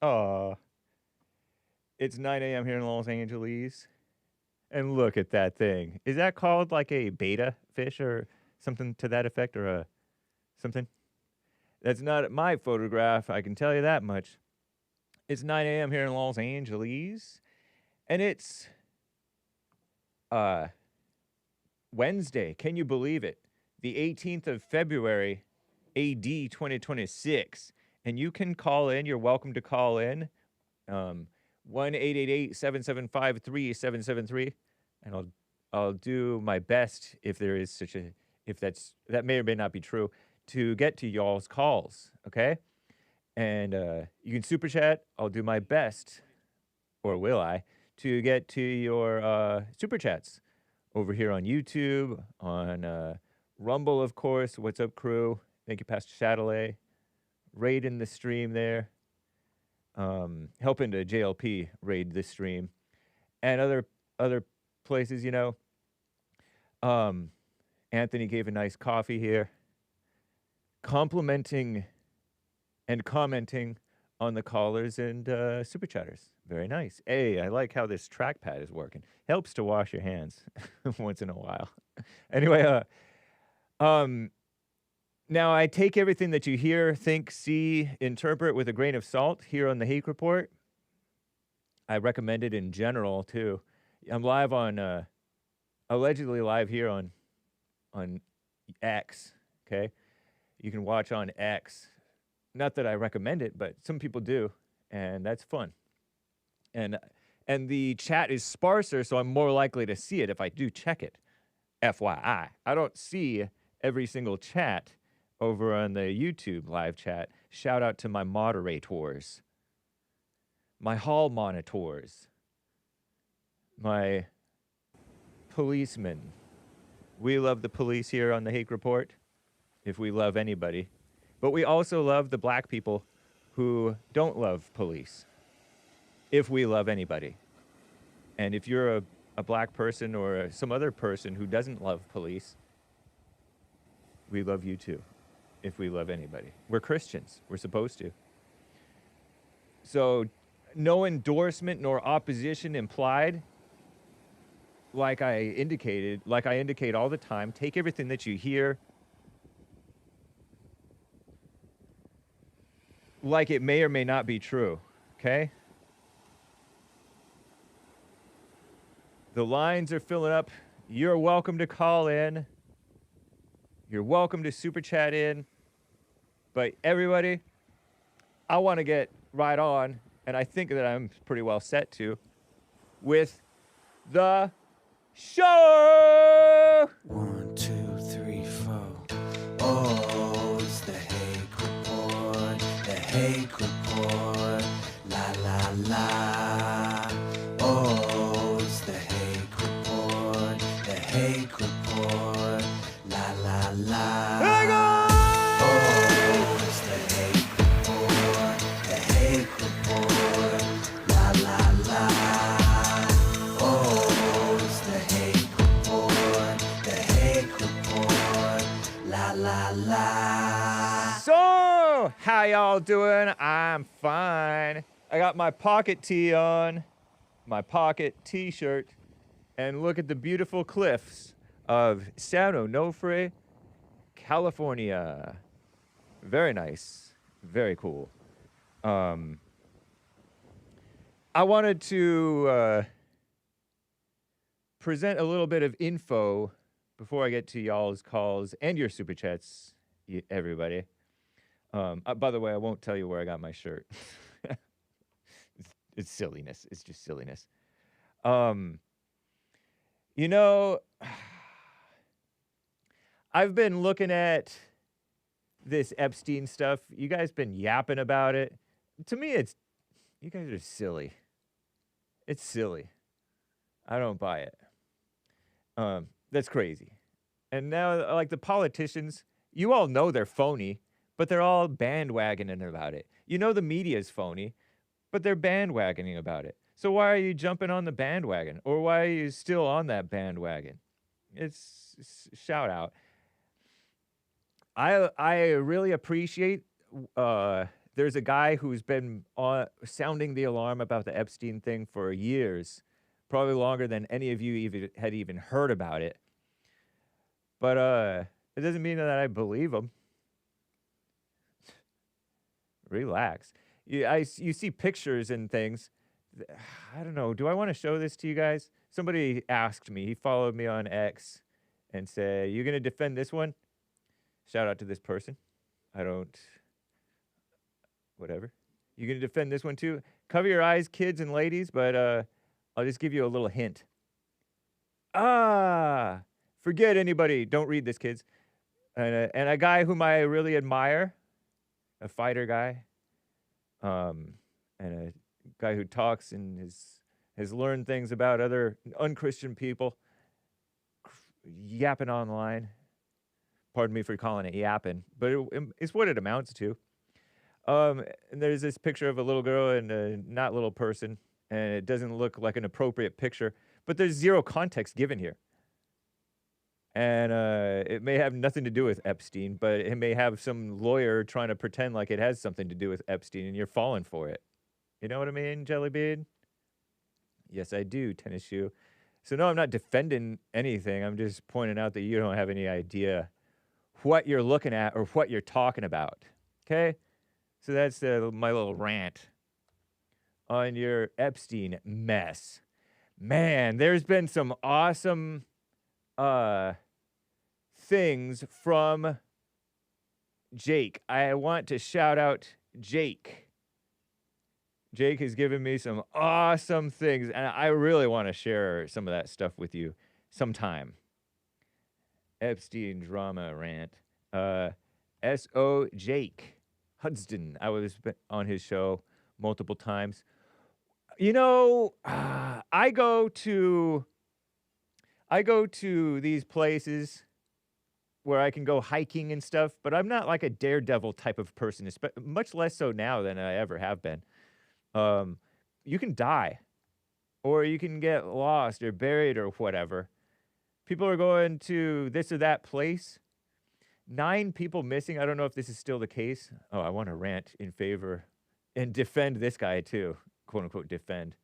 It's 9 a.m. here in Los Angeles. And look at that thing. Is that called like a beta fish or something to that effect or a something? That's not my photograph, I can tell you that much. It's 9 a.m. here in Los Angeles. And it's Wednesday. Can you believe it? The 18th of February, AD 2026. And you can call in. You're welcome to call in. 1-888-775-3773. And I'll do my best if there is such a that may or may not be true to get to y'all's calls, okay? And you can super chat. I'll do my best, or will I, to get to your super chats over here on YouTube, on Rumble, of course. What's up, crew? Thank you, Pastor Chatelet. Raiding the stream there. Helping to JLP raid this stream. And other places, you know. Anthony gave a nice coffee here. Complimenting and commenting on the callers and super chatters. Very nice. Hey, I like how this trackpad is working. Helps to wash your hands once in a while. Anyway, now I take everything that you hear, think, see, interpret with a grain of salt here on the Hake Report. I recommend it in general too. I'm live on, allegedly live here on X. Okay, you can watch on X. Not that I recommend it, but some people do, and that's fun. And the chat is sparser, so I'm more likely to see it if I do check it. FYI, I don't see every single chat over on the YouTube live chat. Shout out to my moderators, my hall monitors, my policemen. We love the police here on the Hake Report, if we love anybody. But we also love the black people who don't love police, if we love anybody. And if you're a black person or some other person who doesn't love police, we love you too, if we love anybody. We're Christians. We're supposed to. So no endorsement nor opposition implied. Like I indicate all the time, take everything that you hear like it may or may not be true, okay? The lines are filling up. You're welcome to call in. You're welcome to super chat in. But everybody, I want to get right on, and I think that I'm pretty well set to, with the show! 1, 2, 3, 4. Oh, it's the Hake Report. The Hake Report. La la la. Oh, it's the Hake Report. The Hake Report. La la la. Hang on! Oh, it's the Hake Report. The Hake Report. La la la. Oh, it's the Hake Report. The Hake Report. La la la. So, how y'all doing? I'm fine. I got my pocket tee on, my pocket t-shirt, and look at the beautiful cliffs of San Onofre, California. Very nice. Very cool. I wanted to present a little bit of info before I get to y'all's calls and your super chats, everybody. By the way, I won't tell you where I got my shirt. It's silliness. It's just silliness. You know, I've been looking at this Epstein stuff. You guys been yapping about it. To me, you guys are silly. It's silly. I don't buy it. That's crazy. And now, like the politicians, you all know they're phony, but they're all bandwagoning about it. You know the media's phony, but they're bandwagoning about it. So why are you jumping on the bandwagon? Or why are you still on that bandwagon? It's shout out. I really appreciate that there's a guy who's been sounding the alarm about the Epstein thing for years, probably longer than any of you had even heard about it. But it doesn't mean that I believe him. Relax. You see pictures and things. I don't know. Do I want to show this to you guys? Somebody asked me. He followed me on X and said, "You gonna defend this one?" Shout out to this person. Whatever. You gonna defend this one too? Cover your eyes, kids and ladies, but I'll just give you a little hint. Forget anybody. Don't read this, kids. And a guy whom I really admire, a fighter guy, and a guy who talks and has learned things about other unchristian people, yapping online. Pardon me for calling it yapping, but it's what it amounts to. And there's this picture of a little girl and a not little person, and it doesn't look like an appropriate picture, but there's zero context given here. And it may have nothing to do with Epstein, but it may have some lawyer trying to pretend like it has something to do with Epstein, and you're falling for it. You know what I mean, Jelly Bean? Yes, I do, Tennis Shoe. So no, I'm not defending anything. I'm just pointing out that you don't have any idea what you're looking at or what you're talking about. Okay? So that's my little rant on your Epstein mess. Man, there's been some awesome things from Jake. I want to shout out Jake. Jake has given me some awesome things, and I really want to share some of that stuff with you sometime. Epstein drama rant. S.O. Jake Hudson. I was on his show multiple times. You know, I go to these places where I can go hiking and stuff, but I'm not like a daredevil type of person, much less so now than I ever have been. You can die, or you can get lost or buried or whatever. People are going to this or that place. 9 people missing. I don't know if this is still the case. Oh, I want to rant in favor and defend this guy too, quote unquote defend.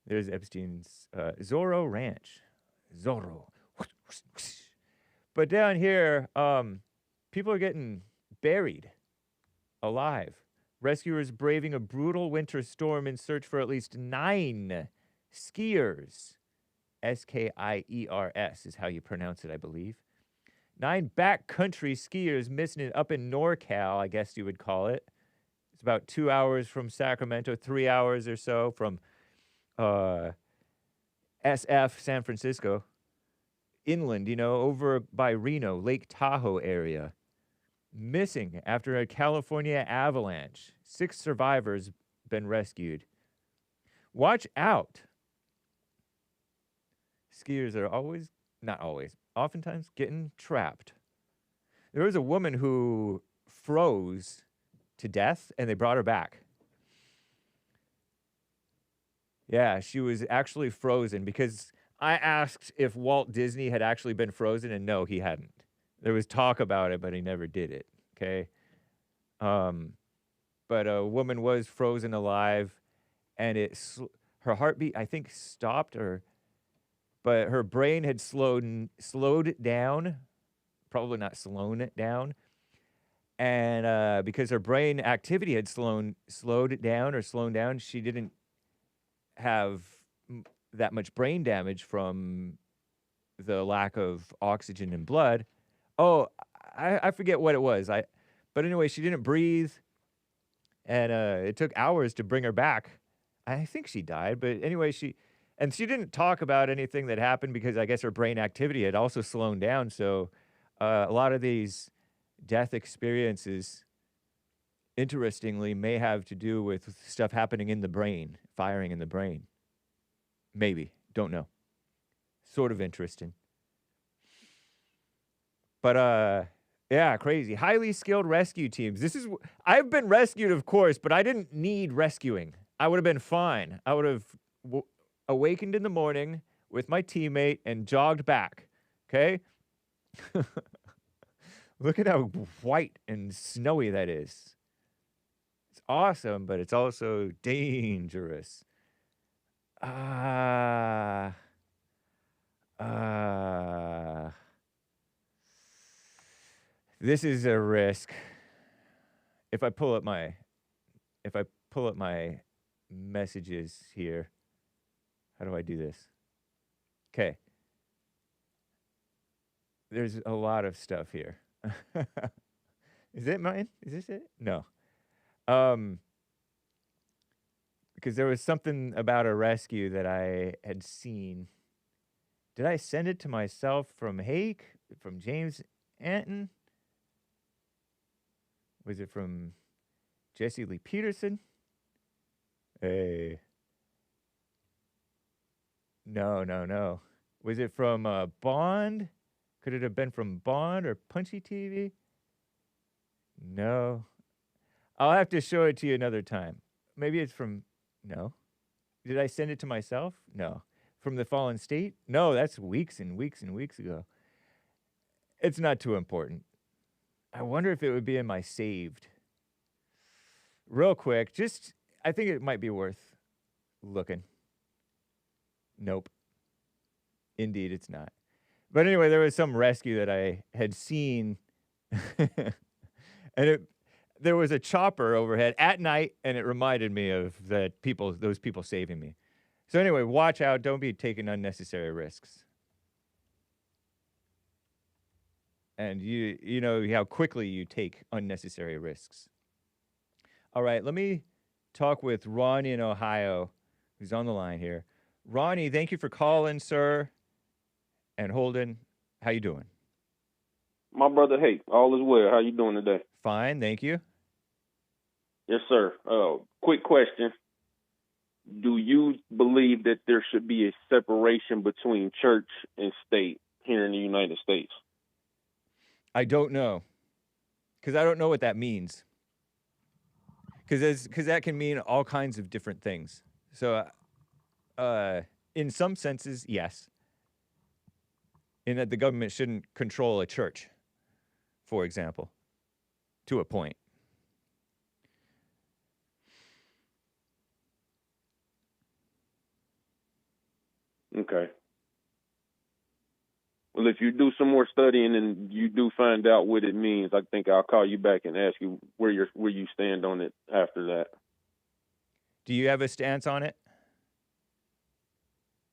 There's Epstein's Zorro Ranch. Zorro. But down here, people are getting buried alive. Rescuers braving a brutal winter storm in search for at least 9 skiers. Skiers is how you pronounce it, I believe. 9 backcountry skiers missing up in NorCal, I guess you would call it. It's about 2 hours from Sacramento, 3 hours or so from SF, San Francisco. Inland, over by Reno, Lake Tahoe area. Missing after a California avalanche. 6 survivors been rescued. Watch out. Skiers are oftentimes getting trapped. There was a woman who froze to death, and they brought her back. Yeah, she was actually frozen because I asked if Walt Disney had actually been frozen, and no, he hadn't. There was talk about it, but he never did it, okay? But a woman was frozen alive, and her heartbeat, I think, stopped, but her brain had slowed down, probably not slowed down, and because her brain activity had slowed down, she didn't have that much brain damage from the lack of oxygen in blood. Oh, I forget what it was. But anyway, she didn't breathe, and it took hours to bring her back. I think she died, but anyway, she didn't talk about anything that happened because I guess her brain activity had also slowed down. So a lot of these death experiences, interestingly, may have to do with stuff happening in the brain, firing in the brain. Maybe. Don't know. Sort of interesting. But, yeah, crazy. Highly skilled rescue teams. I've been rescued, of course, but I didn't need rescuing. I would have been fine. I would have awakened in the morning with my teammate and jogged back. Okay? Look at how white and snowy that is. awesome, but it's also dangerous. Ah, this is a risk. If I pull up my messages here, how do I do this? Okay. There's a lot of stuff here. Is it mine? Is this it? No. Because there was something about a rescue that I had seen. Did I send it to myself from Hake, from James Anton? Was it from Jesse Lee Peterson? Hey. No. Was it from Bond? Could it have been from Bond or Punchy TV? No. I'll have to show it to you another time. Maybe it's from... No. Did I send it to myself? No. From the Fallen State? No, that's weeks and weeks and weeks ago. It's not too important. I wonder if it would be in my saved. Real quick, I think it might be worth looking. Nope. Indeed, it's not. But anyway, there was some rescue that I had seen. And there was a chopper overhead at night, and it reminded me of those people saving me. So anyway, watch out. Don't be taking unnecessary risks. And you know how quickly you take unnecessary risks. All right, let me talk with Ronnie in Ohio, who's on the line here. Ronnie, thank you for calling, sir. And Holden, how you doing? My brother Hake, all is well. How you doing today? Fine, thank you. Yes, sir. Quick question. Do you believe that there should be a separation between church and state here in the United States? I don't know, because I don't know what that means. Because that can mean all kinds of different things. So, in some senses, yes. In that the government shouldn't control a church, for example, to a point. Okay. Well, if you do some more studying and you do find out what it means, I think I'll call you back and ask you where you stand on it after that. Do you have a stance on it?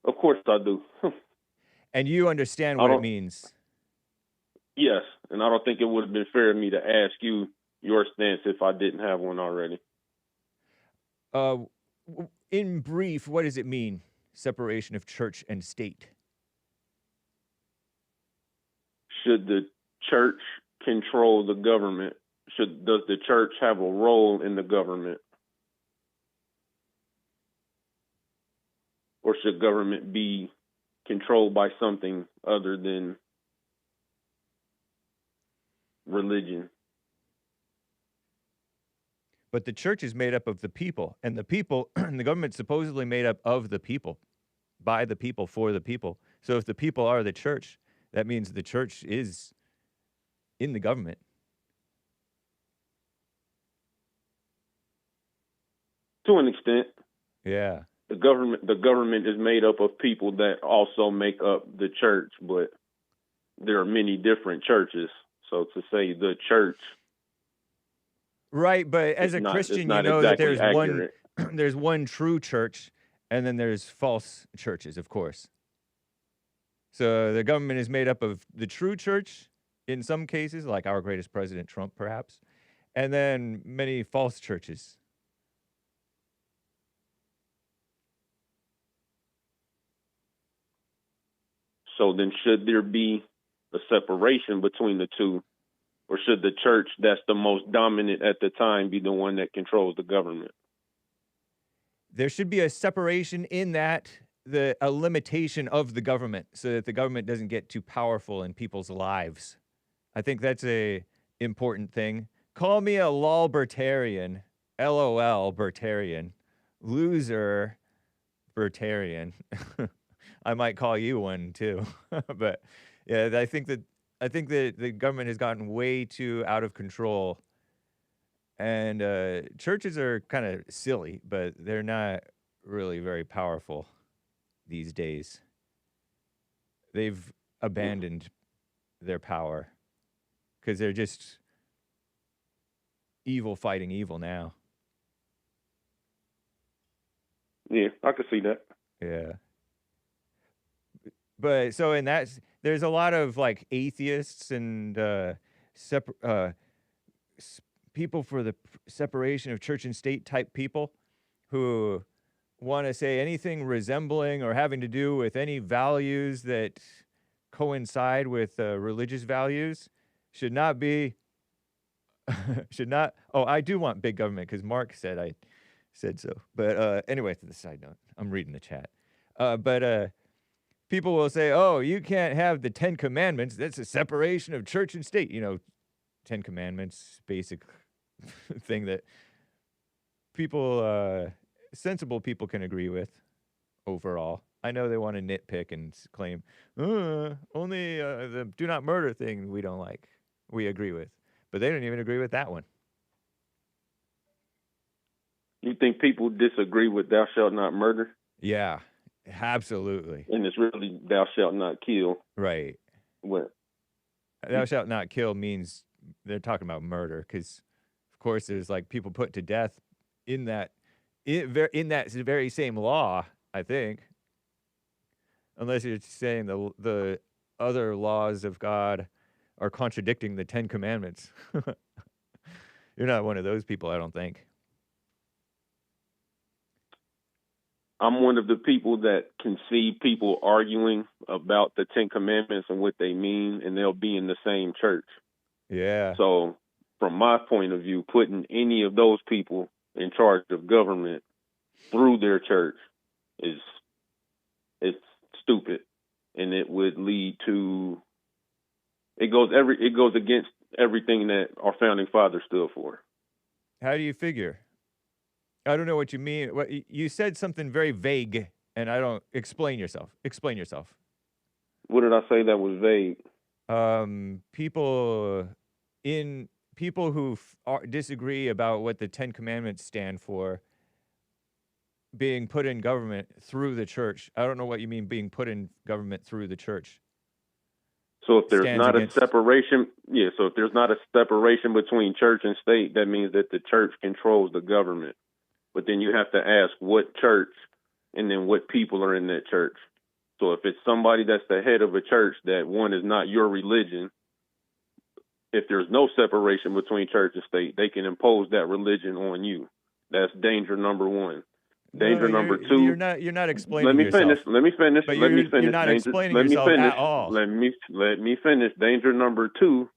Of course I do. And you understand what it means? Yes, and I don't think it would have been fair of me to ask you your stance if I didn't have one already. In brief, what does it mean, separation of church and state? Should the church control the government? Does the church have a role in the government? Or should government be controlled by something other than religion? But the church is made up of the people, and the people, and the government's supposedly made up of the people, by the people, for the people. So if the people are the church, that means the church is in the government. To an extent. Yeah. The government is made up of people that also make up the church, but there are many different churches. So to say the church, right? But as a Christian, you know that there's there's one true church, and then there's false churches, of course. So the government is made up of the true church in some cases, like our greatest president, Trump, perhaps, and then many false churches. So then should there be a separation between the two? Or should the church that's the most dominant at the time be the one that controls the government? There should be a separation in that, a limitation of the government so that the government doesn't get too powerful in people's lives. I think that's a important thing. Call me a lol-bertarian, LOL Bertarian, loser Bertarian. I might call you one too. But yeah, I think that the government has gotten way too out of control And churches are kind of silly, but they're not really very powerful these days. They've abandoned their power because they're just evil fighting evil now. Yeah, I could see that. Yeah. But so in that, there's a lot of like atheists and people for the separation of church and state type people who want to say anything resembling or having to do with any values that coincide with religious values should not be should not. Oh, I do want big government because Mark said I said so. But anyway, to the side note, I'm reading the chat. But people will say, "Oh, you can't have the 10 Commandments. That's a separation of church and state." You know, 10 Commandments, basic thing that people, sensible people can agree with overall. I know they want to nitpick and claim, only the do not murder thing we don't like, we agree with. But they don't even agree with that one. You think people disagree with thou shalt not murder? Yeah, absolutely. And it's really thou shalt not kill. Right. What? Thou shalt not kill means they're talking about murder because, of course, there's like people put to death in that very same law, I think. Unless you're saying the other laws of God are contradicting the 10 Commandments. You're not one of those people, I don't think. I'm one of the people that can see people arguing about the 10 Commandments and what they mean, and they'll be in the same church. Yeah. So from my point of view, putting any of those people in charge of government through their church it's stupid, and it would lead to it goes against everything that our founding fathers stood for. How do you figure? I don't know what you mean. What you said something very vague, and I don't explain yourself. Explain yourself. What did I say that was vague? People who disagree about what the 10 Commandments stand for being put in government through the church. I don't know what you mean being put in government through the church. So if there's not a separation, so if there's not a separation between church and state, that means that the church controls the government. But then you have to ask what church and then what people are in that church. So if it's somebody that's the head of a church that one is not your religion, if there's no separation between church and state, they can impose that religion on you. That's danger number one. Danger number two. You're not explaining yourself. Let me finish. But you're not explaining yourself at all. Let me finish. Danger number two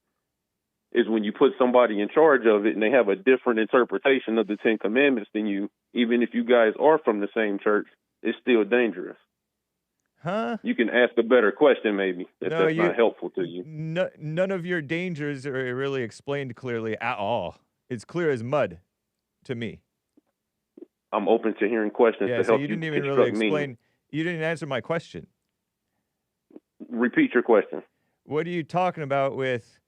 is when you put somebody in charge of it and they have a different interpretation of the 10 Commandments than you, even if you guys are from the same church, it's still dangerous. Huh? You can ask a better question, maybe, if that's not helpful to you. None of your dangers are really explained clearly at all. It's clear as mud to me. I'm open to hearing questions to help you didn't even really explain. You didn't answer my question. Repeat your question. What are you talking about with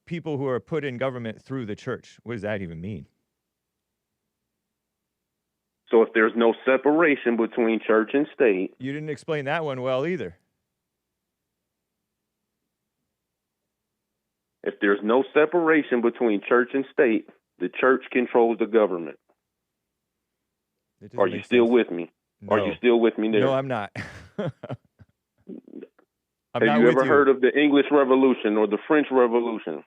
people who are put in government through the church? What does that even mean? So if there's no separation between church and state... You didn't explain that one well either. If there's no separation between church and state, the church controls the government. Are you still with me? No. Are you still with me there? No, I'm not. Have you ever heard of the English Revolution or the French Revolution?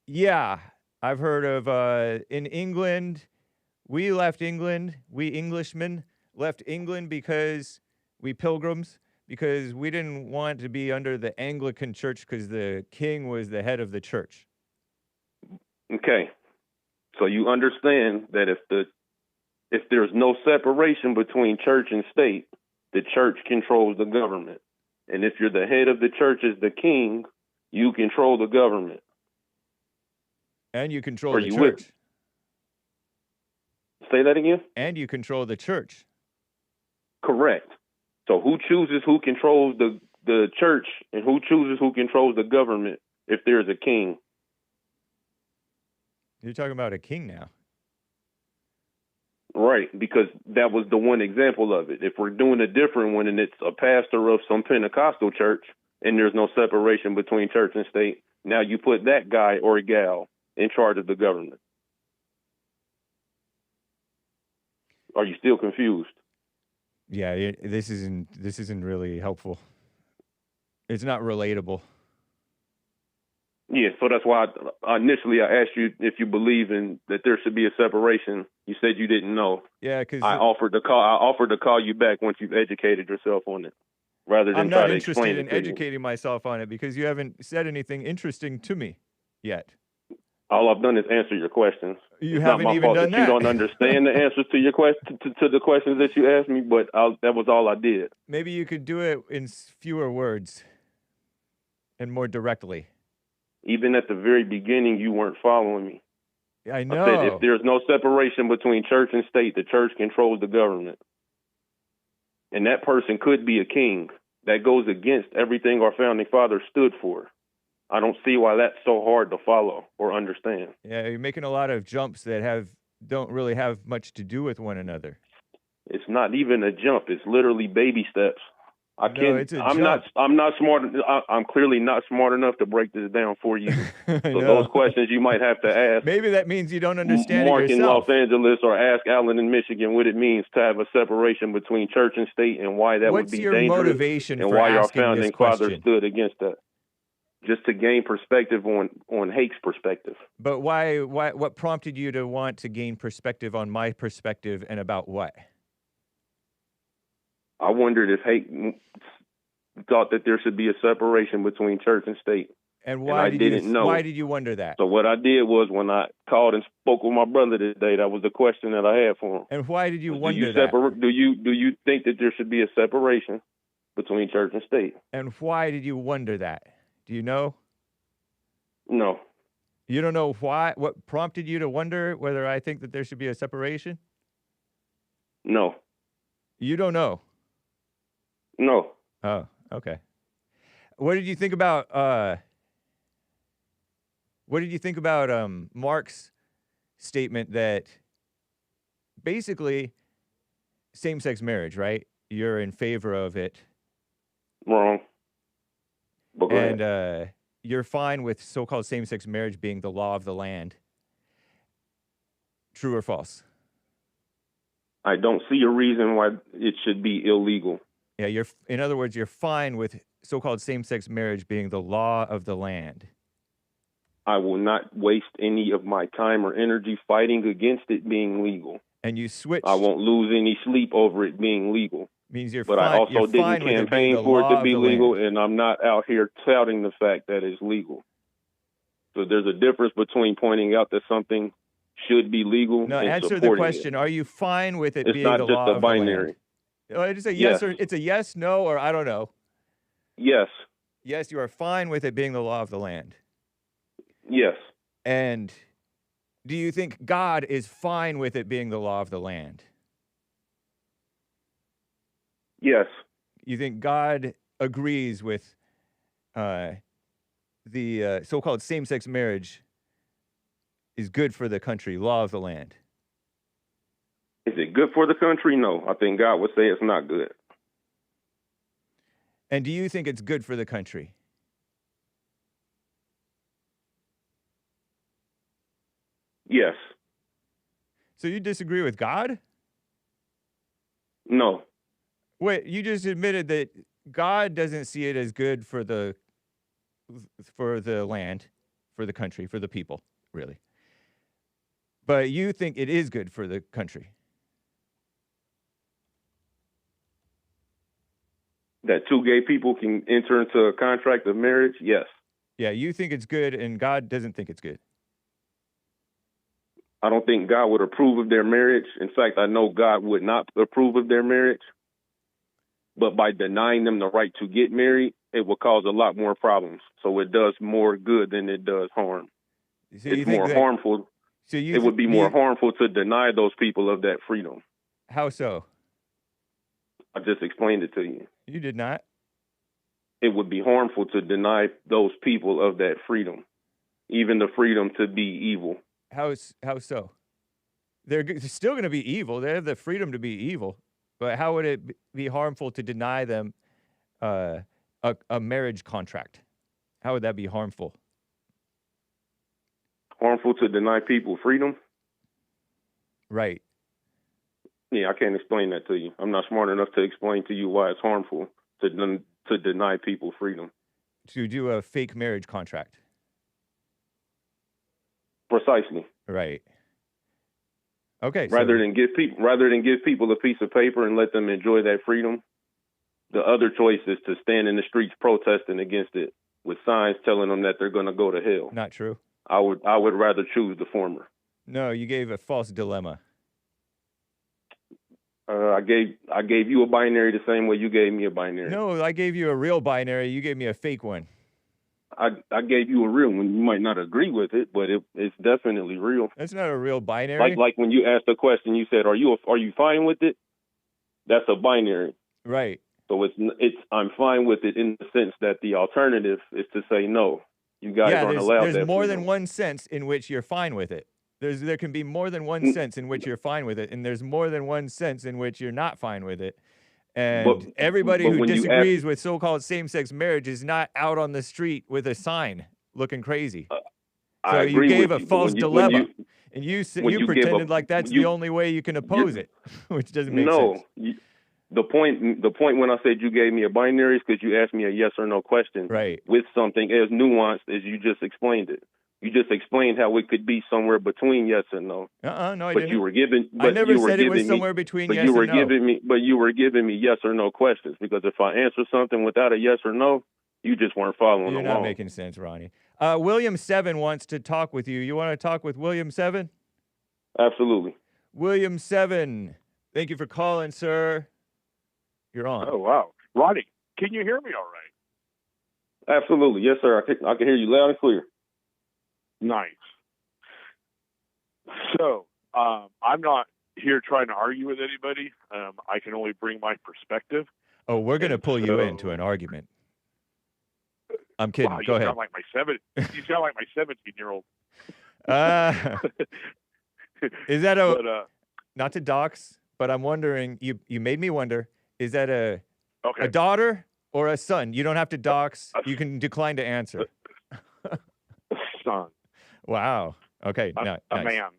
Yeah, I've heard of in England... We left England, we Englishmen left England because we pilgrims, because we didn't want to be under the Anglican church because the king was the head of the church. Okay. So you understand that if there's no separation between church and state, the church controls the government. And if you're the head of the church as the king, you control the government. And you control the church. Say that again? And you control the church. Correct. So who chooses who controls the church and who chooses who controls the government if there's a king? You're talking about a king now. Right, because that was the one example of it. If we're doing a different one and it's a pastor of some Pentecostal church and there's no separation between church and state, now you put that guy or gal in charge of the government. Are you still confused? Yeah, this isn't really helpful. It's not relatable. Yeah, so that's why initially I asked you if you believe in that there should be a separation. You said you didn't know. Yeah, because I offered to call you back once you've educated yourself on it, rather than I'm try not to explain interested it in to you. educating myself on it because you haven't said anything interesting to me yet. All I've done is answer your questions. You It's haven't not my even fault done that you don't understand the answers to your to the questions that you asked me, but that was all I did. Maybe you could do it in fewer words and more directly. Even at the very beginning, you weren't following me. I know. I said if there's no separation between church and state, the church controls the government. And that person could be a king. That goes against everything our founding fathers stood for. I don't see why that's so hard to follow or understand. Yeah, you're making a lot of jumps that don't really have much to do with one another. It's not even a jump. It's literally baby steps. I'm not smart. I'm clearly not smart enough to break this down for you. So those questions you might have to ask. Maybe that means you don't understand Mark it yourself. in Los Angeles, or ask Alan in Michigan what it means to have a separation between church and state and why that would be dangerous. What's your motivation and for why our asking founding this question? fathers stood against that? Just to gain perspective on Hake's perspective. But why? What prompted you to want to gain perspective on my perspective and about what? I wondered if Hake thought that there should be a separation between church and state. And why did you wonder that? So what I did was when I called and spoke with my brother today, that was the question that I had for him. And why did you wonder that? Do you think that there should be a separation between church and state? And why did you wonder that? Do you know? No. You don't know why? What prompted you to wonder whether I think that there should be a separation? No. You don't know? No. Oh, okay. What did you think about Mark's statement that basically same-sex marriage, right? You're in favor of it. Wrong. And you're fine with so-called same-sex marriage being the law of the land. True or false? I don't see a reason why it should be illegal. Yeah, in other words, you're fine with so-called same-sex marriage being the law of the land. I will not waste any of my time or energy fighting against it being legal. And you switched. I won't lose any sleep over it being legal. Means you're but fine, I also didn't campaign for it to be legal, and I'm not out here touting the fact that it's legal. So there's a difference between pointing out that something should be legal and answer the question. Are you fine with it being the law of the land? It's not just a binary. It's a yes, or it's a yes, no, or I don't know. Yes. Yes, you are fine with it being the law of the land. Yes. And do you think God is fine with it being the law of the land? Yes. You think God agrees with the so-called same-sex marriage is good for the country, law of the land? Is it good for the country? No. I think God would say it's not good. And do you think it's good for the country? Yes. So you disagree with God? No. Wait, you just admitted that God doesn't see it as good for the land, for the country, for the people, really. But you think it is good for the country. That two gay people can enter into a contract of marriage? Yes. Yeah, you think it's good and God doesn't think it's good. I don't think God would approve of their marriage. In fact, I know God would not approve of their marriage. But by denying them the right to get married, it will cause a lot more problems. So it does more good than it does harm. So it's more harmful. So it would be more harmful to deny those people of that freedom. How so? I just explained it to you. You did not. It would be harmful to deny those people of that freedom, even the freedom to be evil. How so? They're still going to be evil. They have the freedom to be evil. But how would it be harmful to deny them a marriage contract? How would that be harmful? Harmful to deny people freedom? Right. Yeah, I can't explain that to you. I'm not smart enough to explain to you why it's harmful to deny people freedom. To do a fake marriage contract. Precisely. Right. Okay. Rather than give people a piece of paper and let them enjoy that freedom, the other choice is to stand in the streets protesting against it with signs telling them that they're going to go to hell. Not true. I would rather choose the former. No, you gave a false dilemma. I gave you a binary the same way you gave me a binary. No, I gave you a real binary. You gave me a fake one. I gave you a real one. You might not agree with it, but it's definitely real. That's not a real binary. Like when you asked a question, you said, "Are you fine with it?" That's a binary. Right. So I'm fine with it in the sense that the alternative is to say no. You guys aren't allowed that. There's more freedom. than one sense in which you're fine with it. There can be more than one sense in which you're fine with it, and there's more than one sense in which you're not fine with it. And everybody who disagrees with so-called same-sex marriage is not out on the street with a sign looking crazy. So you gave a false dilemma, and you pretended like that's the only way you can oppose it, which doesn't make sense. No, the point when I said you gave me a binary is because you asked me a yes or no question, right, with something as nuanced as you just explained it. You just explained how it could be somewhere between yes and no. No, I but didn't. You were giving. I never said it was somewhere between yes and no. But you were giving me yes or no questions, because if I answer something without a yes or no, you just weren't following along. You're not making sense, Ronnie. William 7 wants to talk with you. You want to talk with William 7? Absolutely. William 7, thank you for calling, sir. You're on. Oh, wow. Ronnie, can you hear me all right? Absolutely. Yes, sir. I can hear you loud and clear. Nice. So, I'm not here trying to argue with anybody. I can only bring my perspective. Oh, we're going to pull you into an argument. I'm kidding. Wow, Go ahead. You sound like my 17-year-old. Is that not to dox, but I'm wondering, you made me wonder, is that a daughter or a son? You don't have to dox. You can decline to answer. Son. Wow. Okay. A nice. man.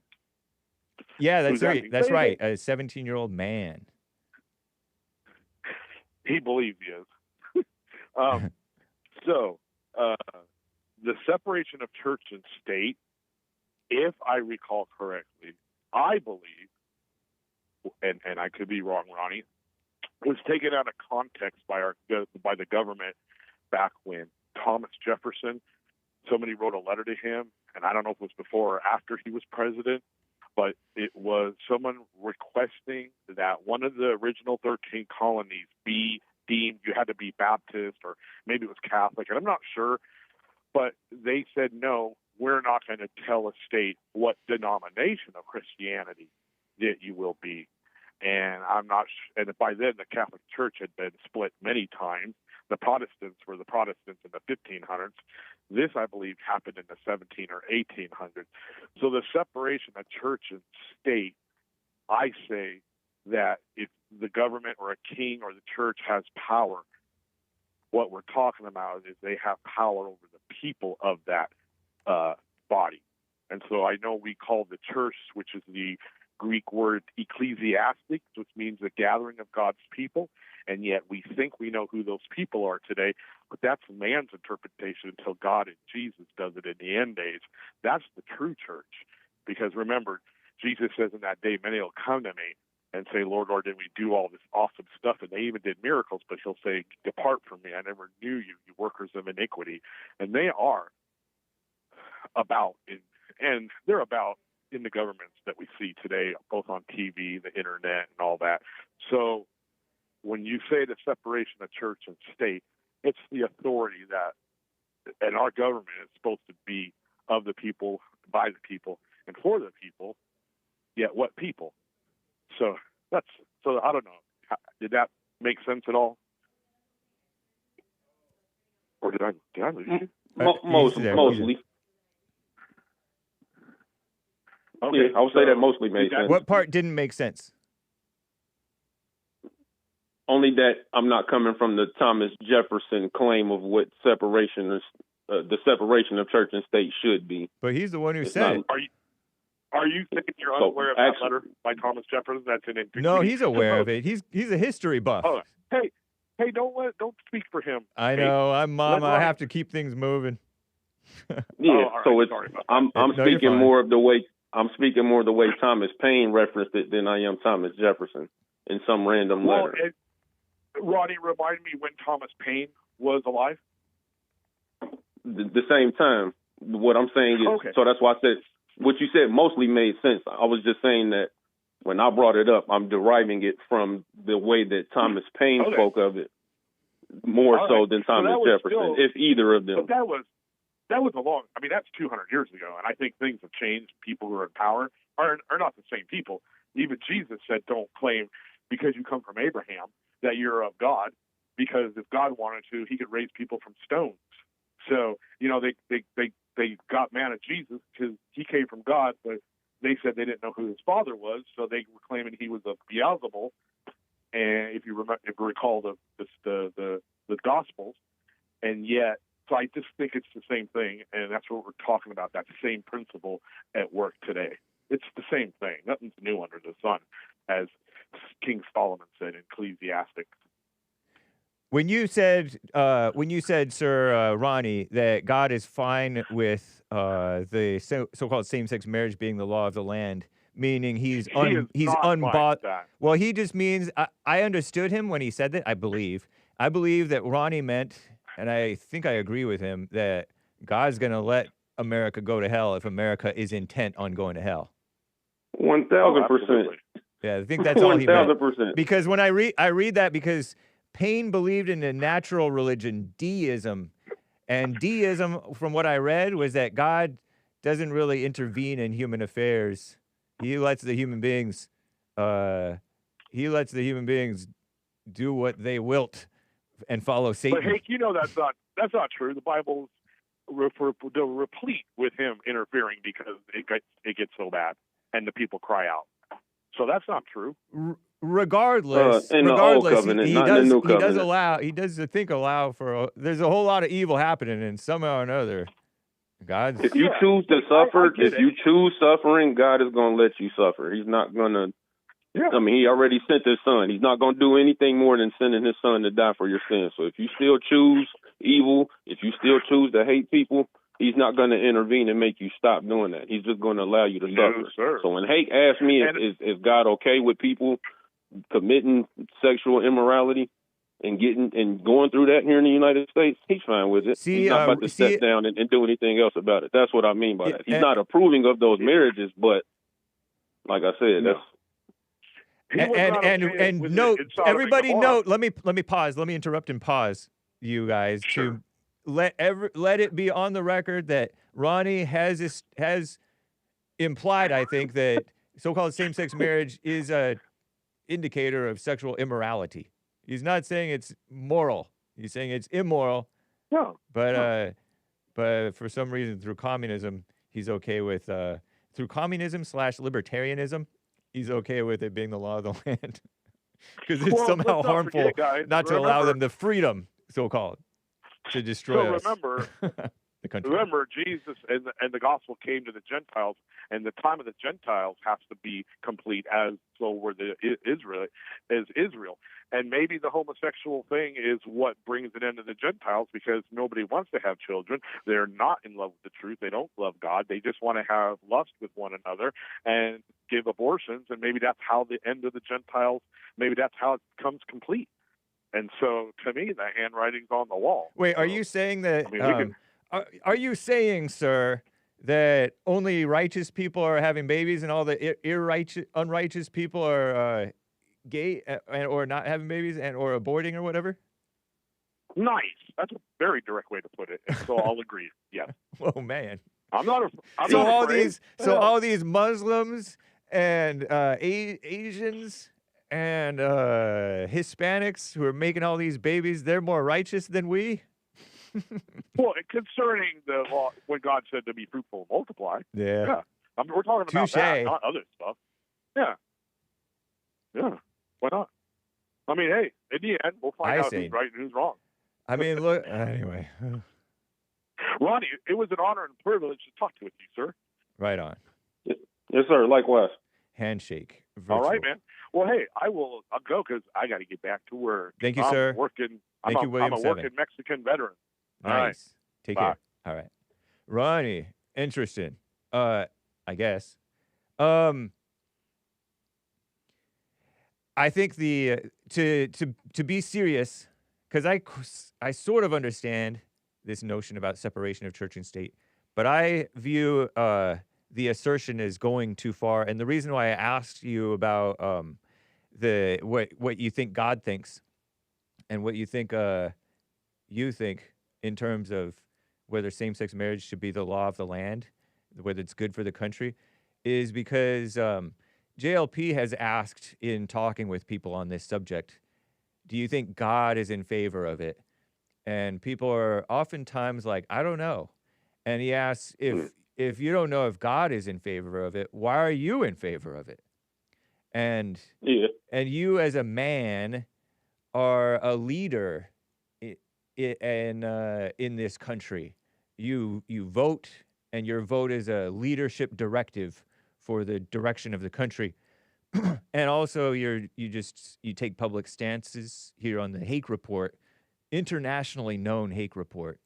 Yeah, that's right. That's right. A 17-year-old man. He believes he is. So, the separation of church and state, if I recall correctly, I believe, and I could be wrong, Ronnie, was taken out of context by the government back when Thomas Jefferson, somebody wrote a letter to him, and I don't know if it was before or after he was president, but it was someone requesting that one of the original 13 colonies be deemed, you had to be Baptist, or maybe it was Catholic, and I'm not sure, but they said, no, we're not going to tell a state what denomination of Christianity that you will be. And I'm not and by then the Catholic Church had been split many times. The Protestants were the Protestants in the 1500s. This, I believe, happened in the 17 or 1800s. So the separation of church and state, I say that if the government or a king or the church has power, what we're talking about is they have power over the people of that body. And so I know we call the church, which is the Greek word ecclesiastic, which means the gathering of God's people, and yet we think we know who those people are today, but that's man's interpretation until God and Jesus does it in the end days. That's the true church, because remember, Jesus says in that day, many will come to me and say, Lord, Lord, did we do all this awesome stuff? And they even did miracles, but he'll say, depart from me, I never knew you, you workers of iniquity. And they are about, and they're about in the governments that we see today, both on TV, the internet, and all that. So when you say the separation of church and state, it's the authority that, and our government is supposed to be of the people, by the people, and for the people, yet what people? So I don't know. Did that make sense at all? Or did I lose you? Mostly. Okay, Yeah, I would say that mostly made sense. What part didn't make sense? Only that I'm not coming from the Thomas Jefferson claim of what separation is, the separation of church and state should be. But he's the one who It's said not- it. Are you saying you're unaware of that letter by Thomas Jefferson? That's an antiquity. No, he's aware of it. He's a history buff. Oh, hey, don't speak for him. I know. I'm mom. I Ronnie- have to keep things moving. Yeah, all right, so it's sorry about that. I'm No, you're speaking fine. more of the way Thomas Paine referenced it than I am Thomas Jefferson in some random letter. Ronnie, remind me when Thomas Paine was alive. The same time, what I'm saying is, Okay. so that's why I said what you said mostly made sense. I was just saying that when I brought it up, I'm deriving it from the way that Thomas Paine spoke of it more so than Thomas Jefferson, if either of them. But that was that's 200 years ago, and I think things have changed. People who are in power are not the same people. Even Jesus said, don't claim because you come from Abraham that you're of God, because if God wanted to, he could raise people from stones. So, they got mad at Jesus because he came from God, but they said they didn't know who his father was, so they were claiming he was of Beelzebul. And if you recall the Gospels, and yet, so I just think it's the same thing, and that's what we're talking about. That same principle at work today. It's the same thing. Nothing's new under the sun, as King Solomon said in Ecclesiastes. When you said, Sir Ronnie, that God is fine with the so-called same-sex marriage being the law of the land, meaning he's unbothered. Well, he just means I understood him when he said that. I believe that Ronnie meant, and I think I agree with him, that God's going to let America go to hell if America is intent on going to hell. 1,000%. Yeah, I think that's all he meant. 1,000%. Because when I read that because Paine believed in a natural religion, deism. And deism, from what I read, was that God doesn't really intervene in human affairs. He lets the human beings do what they wilt and follow Satan. But Hake, that's not true. The Bible's replete with him interfering because it gets so bad and the people cry out. So that's not true. Regardless, in the Old Covenant, he not in the New Covenant. He does allow for, there's a whole lot of evil happening, and somehow or another, God. If you choose to suffer, if you choose suffering, God is going to let you suffer. He's not going to. Yeah. I mean, he already sent his son. He's not going to do anything more than sending his son to die for your sins. So if you still choose evil, if you still choose to hate people, he's not going to intervene and make you stop doing that. He's just going to allow you to suffer. Sir. So when Hake asked me, is God okay with people committing sexual immorality and going through that here in the United States, he's fine with it. He's not about to step down and do anything else about it. That's what I mean by that. He's not approving of those marriages, but like I said, that's. And note, everybody note. Let me pause. Let me interrupt and pause, you guys, to let it be on the record that Ronnie has implied, I think, that so-called same-sex marriage is a indicator of sexual immorality. He's not saying it's moral. He's saying it's immoral. No. But for some reason, through communism, he's okay with through communism/libertarianism. He's okay with it being the law of the land because it's somehow harmful not to allow them the freedom, so-called, to destroy us. The country. Remember, Jesus and the gospel came to the Gentiles, and the time of the Gentiles has to be complete, as so were the Israel. And maybe the homosexual thing is what brings it into the Gentiles, because nobody wants to have children. They're not in love with the truth. They don't love God. They just want to have lust with one another and give abortions. And maybe that's how the end of the Gentiles, maybe that's how it becomes complete. And so, to me, the handwriting's on the wall. Wait, are you saying that? Are you saying, sir, that only righteous people are having babies and all the unrighteous people are gay or not having babies or aborting or whatever? Nice. That's a very direct way to put it. And so I'll agree. Yes. Oh man. I'm not all afraid. all these Muslims and Asians and Hispanics who are making all these babies, they're more righteous than we? Well, concerning the law, when God said to be fruitful and multiply, yeah. I mean, we're talking about Touché. that, not other stuff. Yeah. Yeah. Why not? I mean, hey, in the end, we'll find out who's right and who's wrong. I mean, look, anyway. Ronnie, it was an honor and privilege to talk with you, sir. Right on. Yes, sir. Likewise. Handshake. Virtual. All right, man. Well, hey, I'll go because I got to get back to work. Thank you, I'm sir. Working. Thank you, William I'm a Seven. working Mexican veteran. Nice. All right. Take Bye. care. All right. Ronnie, interesting. I guess. I think the to be serious, because I sort of understand this notion about separation of church and state, but I view the assertion as going too far. And the reason why I asked you about what you think God thinks and what you think in terms of whether same-sex marriage should be the law of the land, whether it's good for the country, is because JLP has asked in talking with people on this subject, do you think God is in favor of it? And people are oftentimes like, I don't know. And he asks, if you don't know if God is in favor of it, why are you in favor of it? And you as a man are a leader in this country. You vote, and your vote is a leadership directive for the direction of the country. And also you take public stances here on the Hake Report, internationally known Hake Report,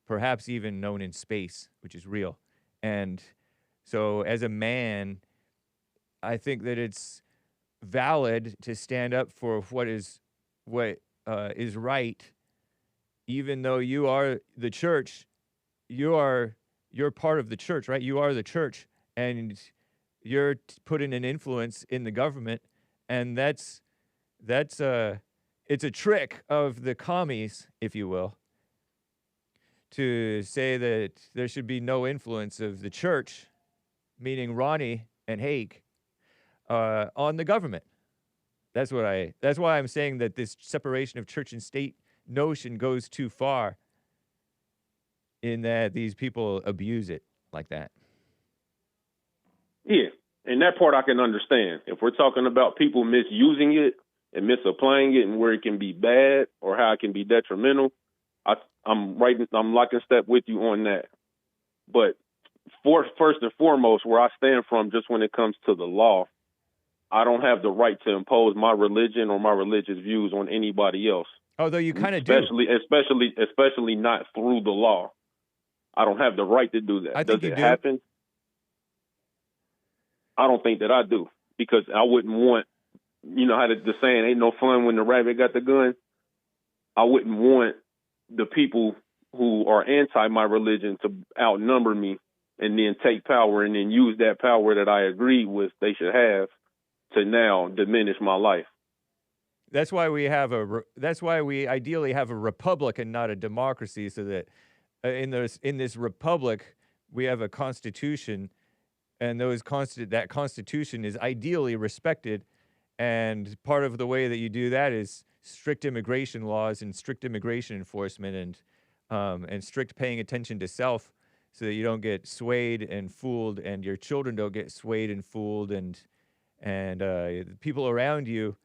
perhaps even known in space, which is real. And so as a man, I think that it's valid to stand up for what is right, even though you are the church. You're part of the church, right? You are the church, and you're putting an influence in the government, and it's a trick of the commies, if you will, to say that there should be no influence of the church, meaning Ronnie and Hake, on the government. That's why I'm saying that this separation of church and state notion goes too far, in that these people abuse it like that. Yeah, and that part I can understand. If we're talking about people misusing it and misapplying it and where it can be bad or how it can be detrimental, I'm locking step with you on that. But first and foremost, where I stand from, just when it comes to the law, I don't have the right to impose my religion or my religious views on anybody else. Although you kind of do. Especially not through the law. I don't have the right to do that. Does it happen? I don't think that I do, because I wouldn't want, you know how the saying, ain't no fun when the rabbit got the gun. I wouldn't want the people who are anti my religion to outnumber me and then take power and then use that power that I agree with they should have to now diminish my life. That's why we ideally have a republic and not a democracy, so that in this republic we have a constitution, and that constitution is ideally respected. And part of the way that you do that is strict immigration laws and strict immigration enforcement and strict paying attention to self, so that you don't get swayed and fooled, and your children don't get swayed and fooled, and the people around you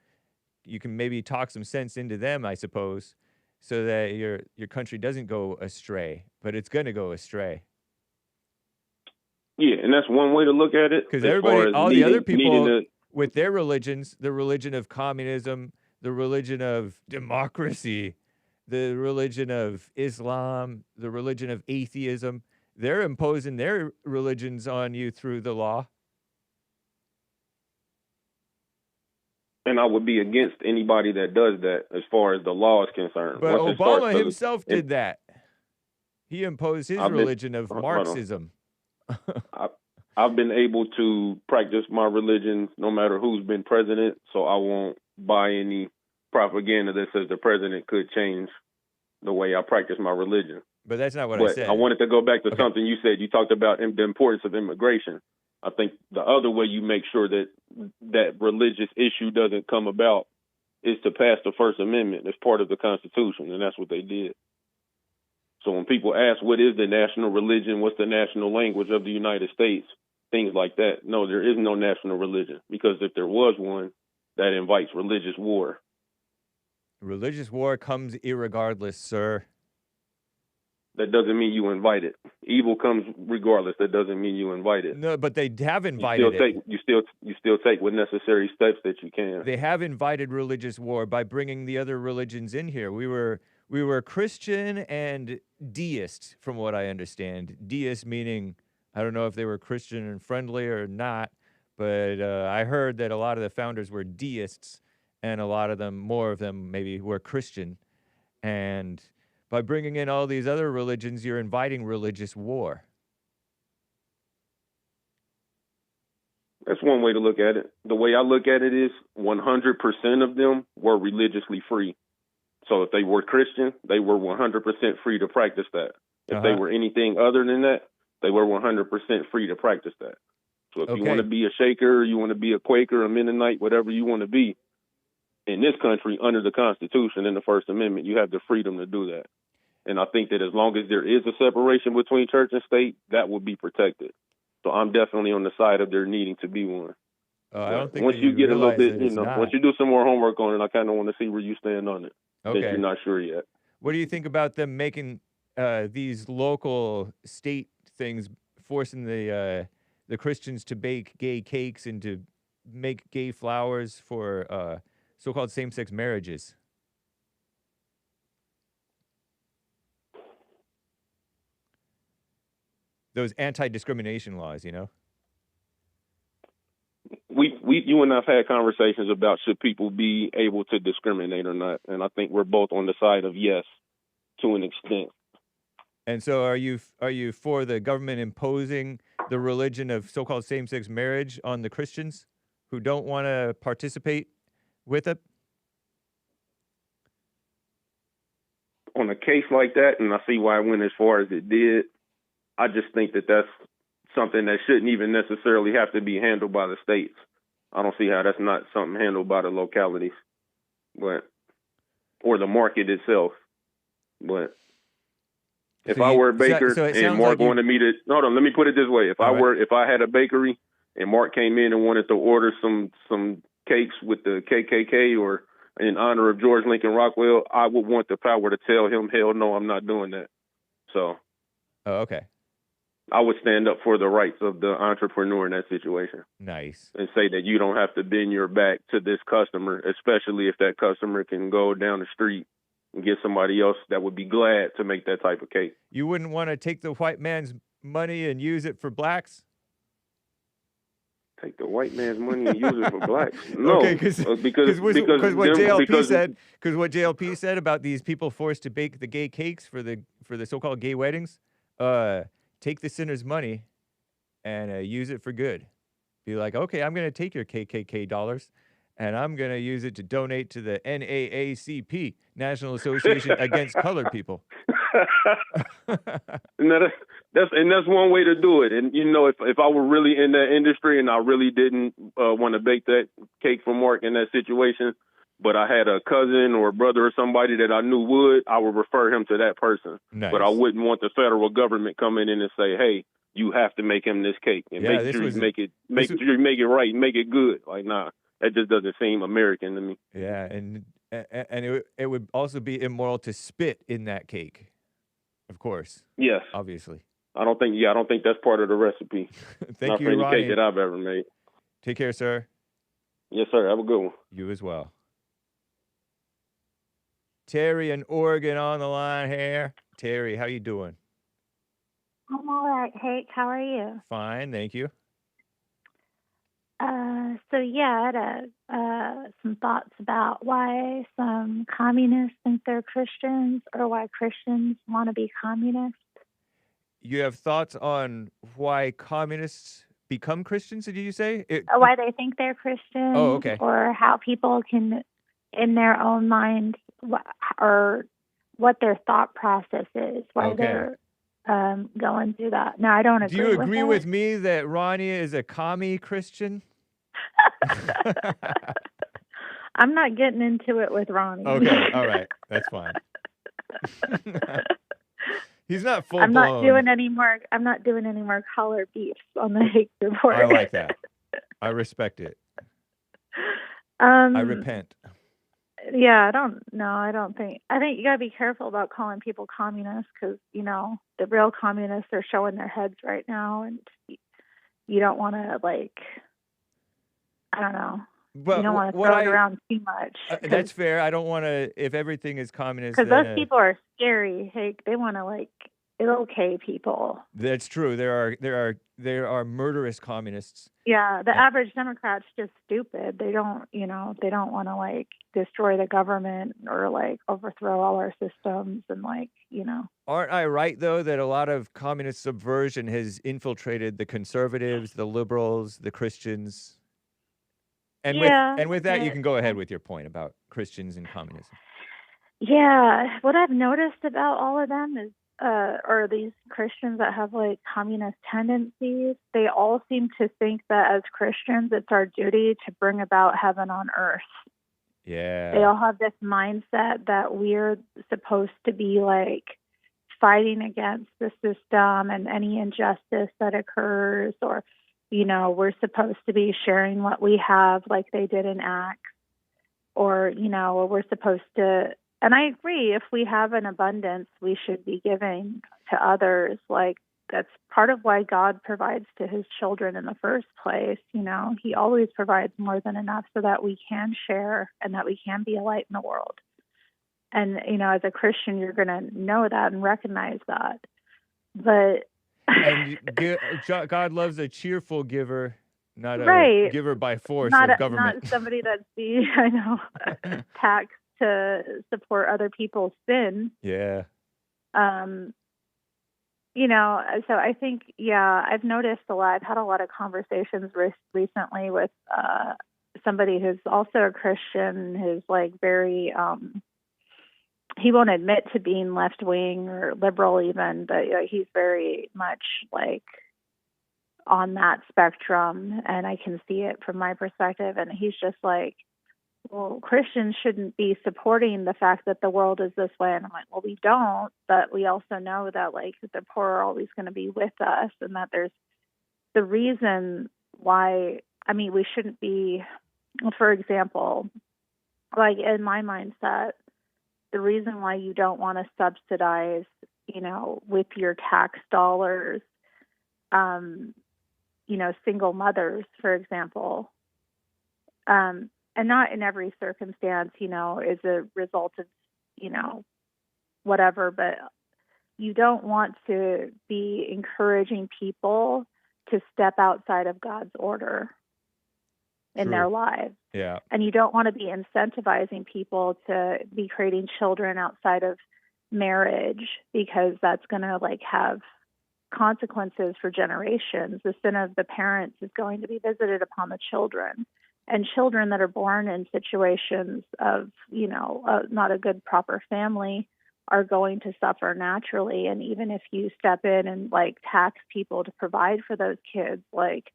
can maybe talk some sense into them, I suppose, so that your country doesn't go astray, but it's going to go astray. Yeah, and that's one way to look at it. Because all the other people with their religions, the religion of communism, the religion of democracy, the religion of Islam, the religion of atheism, they're imposing their religions on you through the law. And I would be against anybody that does that as far as the law is concerned. But Obama himself did that. He imposed his religion of Marxism. I've been able to practice my religion no matter who's been president, so I won't buy any propaganda that says the president could change the way I practice my religion. But that's not what I said. I wanted to go back to something you said. You talked about the importance of immigration. I think the other way you make sure that religious issue doesn't come about is to pass the First Amendment as part of the Constitution, and that's what they did. So when people ask what is the national religion, what's the national language of the United States, things like that. No, there is no national religion, because if there was one, that invites religious war. Religious war comes irregardless, sir. That doesn't mean you invite it. Evil comes regardless. That doesn't mean you invite it. No, but they have invited it. You still take what necessary steps that you can. They have invited religious war by bringing the other religions in here. We were Christian and deist, from what I understand. Deist meaning, I don't know if they were Christian and friendly or not, but I heard that a lot of the founders were deists, and a lot of them, more of them maybe, were Christian. And by bringing in all these other religions, you're inviting religious war. That's one way to look at it. The way I look at it is 100% of them were religiously free. So if they were Christian, they were 100% free to practice that. If they were anything other than that, they were 100% free to practice that. So if you want to be a Shaker, you want to be a Quaker, a Mennonite, whatever you want to be, in this country, under the Constitution and the First Amendment, you have the freedom to do that. And I think that as long as there is a separation between church and state, that will be protected. So I'm definitely on the side of there needing to be one. I don't think once you get a little bit, not. Once you do some more homework on it, I kind of want to see where you stand on it. Okay. Since you're not sure yet. What do you think about them making these local state things, forcing the Christians to bake gay cakes and to make gay flowers for so-called same-sex marriages? Those anti-discrimination laws, you know? You and I've had conversations about should people be able to discriminate or not, and I think we're both on the side of yes, to an extent. And so, are you for the government imposing the religion of so-called same-sex marriage on the Christians who don't want to participate with it? On a case like that, and I see why it went as far as it did, I just think that that's something that shouldn't even necessarily have to be handled by the states. I don't see how that's not something handled by the localities, or the market itself. But if I were a baker and Mark wanted me to, hold on, let me put it this way: if I had a bakery and Mark came in and wanted to order some cakes with the KKK or in honor of George Lincoln Rockwell, I would want the power to tell him, hell no, I'm not doing that. So, okay. I would stand up for the rights of the entrepreneur in that situation. Nice. And say that you don't have to bend your back to this customer, especially if that customer can go down the street and get somebody else that would be glad to make that type of cake. You wouldn't want to take the white man's money and use it for blacks? Take the white man's money and use it for blacks? No, okay, because what JLP said about these people forced to bake the gay cakes for the so-called gay weddings, take the sinner's money and use it for good. Be like, okay, I'm going to take your KKK dollars and I'm going to use it to donate to the NAACP, National Association Against Colored People. That's one way to do it. And, if I were really in that industry and I really didn't want to bake that cake for Mark in that situation, but I had a cousin or a brother or somebody that I knew would, I would refer him to that person. Nice. But I wouldn't want the federal government coming in and say, hey, you have to make him this cake and make sure you make it right and make it good. Like, nah, that just doesn't seem American to me. Yeah, and it would also be immoral to spit in that cake. Of course. Yes. Obviously. I don't think that's part of the recipe. Thank you, for any Ronnie. cake that I've ever made. Take care, sir. Yes, sir. Have a good one. You as well. Terry in Oregon on the line here. Terry, how you doing? I'm all right, Hake. How are you? Fine, thank you. I had some thoughts about why some communists think they're Christians or why Christians want to be communists. You have thoughts on why communists become Christians, did you say? Why they think they're Christians. Oh, okay. Or how people can, in their own mind, or what their thought process is, why they're going through that. Now, I don't agree with Do you agree with me that Ronnie is a commie Christian? I'm not getting into it with Ronnie. Okay, all right. That's fine. He's not full I'm blown. not doing any more collar beefs on the Hake report. I like that. I respect it. I repent. Yeah, I think you gotta be careful about calling people communists, because the real communists are showing their heads right now, and you don't want to, like, I don't know. But you don't want to throw it around too much. That's fair. I don't want to. If everything is communist, because those people are scary. Hake, they want to, like, okay people. That's true. There are murderous communists. Yeah, the average Democrat's just stupid. They don't want to, like, destroy the government or, like, overthrow all our systems and, like, Aren't I right, though, that a lot of communist subversion has infiltrated the conservatives, the liberals, the Christians? And with that, you can go ahead with your point about Christians and communism. Yeah, what I've noticed about all of them is, or these Christians that have, like, communist tendencies, they all seem to think that as Christians, it's our duty to bring about heaven on earth. Yeah. They all have this mindset that we're supposed to be, like, fighting against the system and any injustice that occurs, or, we're supposed to be sharing what we have like they did in Acts, or, we're supposed to, and I agree, if we have an abundance, we should be giving to others. Like, that's part of why God provides to his children in the first place. He always provides more than enough so that we can share and that we can be a light in the world. And, as a Christian, you're going to know that and recognize that. But and God loves a cheerful giver, not a giver by force of government. Not somebody that's taxed to support other people's sin. Yeah. So I think, I've noticed a lot. I've had a lot of conversations recently with somebody who's also a Christian, who's, like, very, he won't admit to being left-wing or liberal even, but he's very much, like, on that spectrum, and I can see it from my perspective. And he's just like, well, Christians shouldn't be supporting the fact that the world is this way. And I'm like, well, we don't, but we also know that, like, the poor are always going to be with us, and that there's the reason why, we shouldn't be, for example, like, in my mindset, the reason why you don't want to subsidize, with your tax dollars, single mothers, for example, and not in every circumstance, is a result of, whatever, but you don't want to be encouraging people to step outside of God's order in their lives. Yeah. And you don't want to be incentivizing people to be creating children outside of marriage, because that's going to, like, have consequences for generations. The sin of the parents is going to be visited upon the children. And children that are born in situations of, not a good, proper family are going to suffer naturally. And even if you step in and, like, tax people to provide for those kids, like,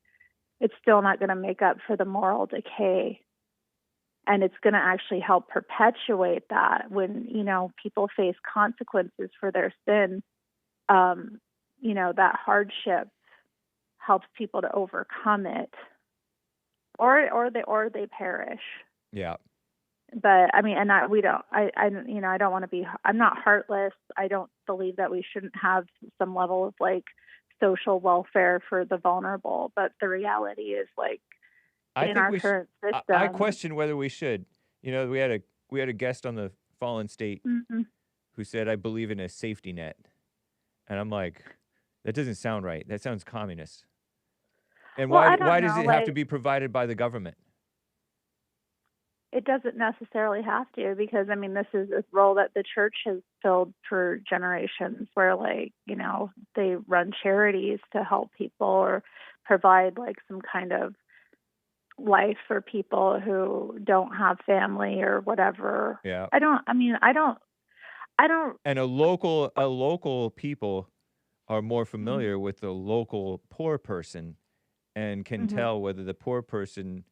it's still not going to make up for the moral decay. And it's going to actually help perpetuate that when, people face consequences for their sin. That hardship helps people to overcome it, or they perish. Yeah. But I don't want to be, I'm not heartless. I don't believe that we shouldn't have some level of, like, social welfare for the vulnerable. But the reality is, like, in our current system, I question whether we should. We had a guest on the Fallen State who said, I believe in a safety net. And I'm like, that doesn't sound right. That sounds communist. And why does it have to be provided by the government? It doesn't necessarily have to, because, this is a role that the church has filled for generations, where, like, they run charities to help people or provide, like, some kind of life for people who don't have family or whatever. Yeah. I don't. And a local people are more familiar with the local poor person and can tell whether the poor person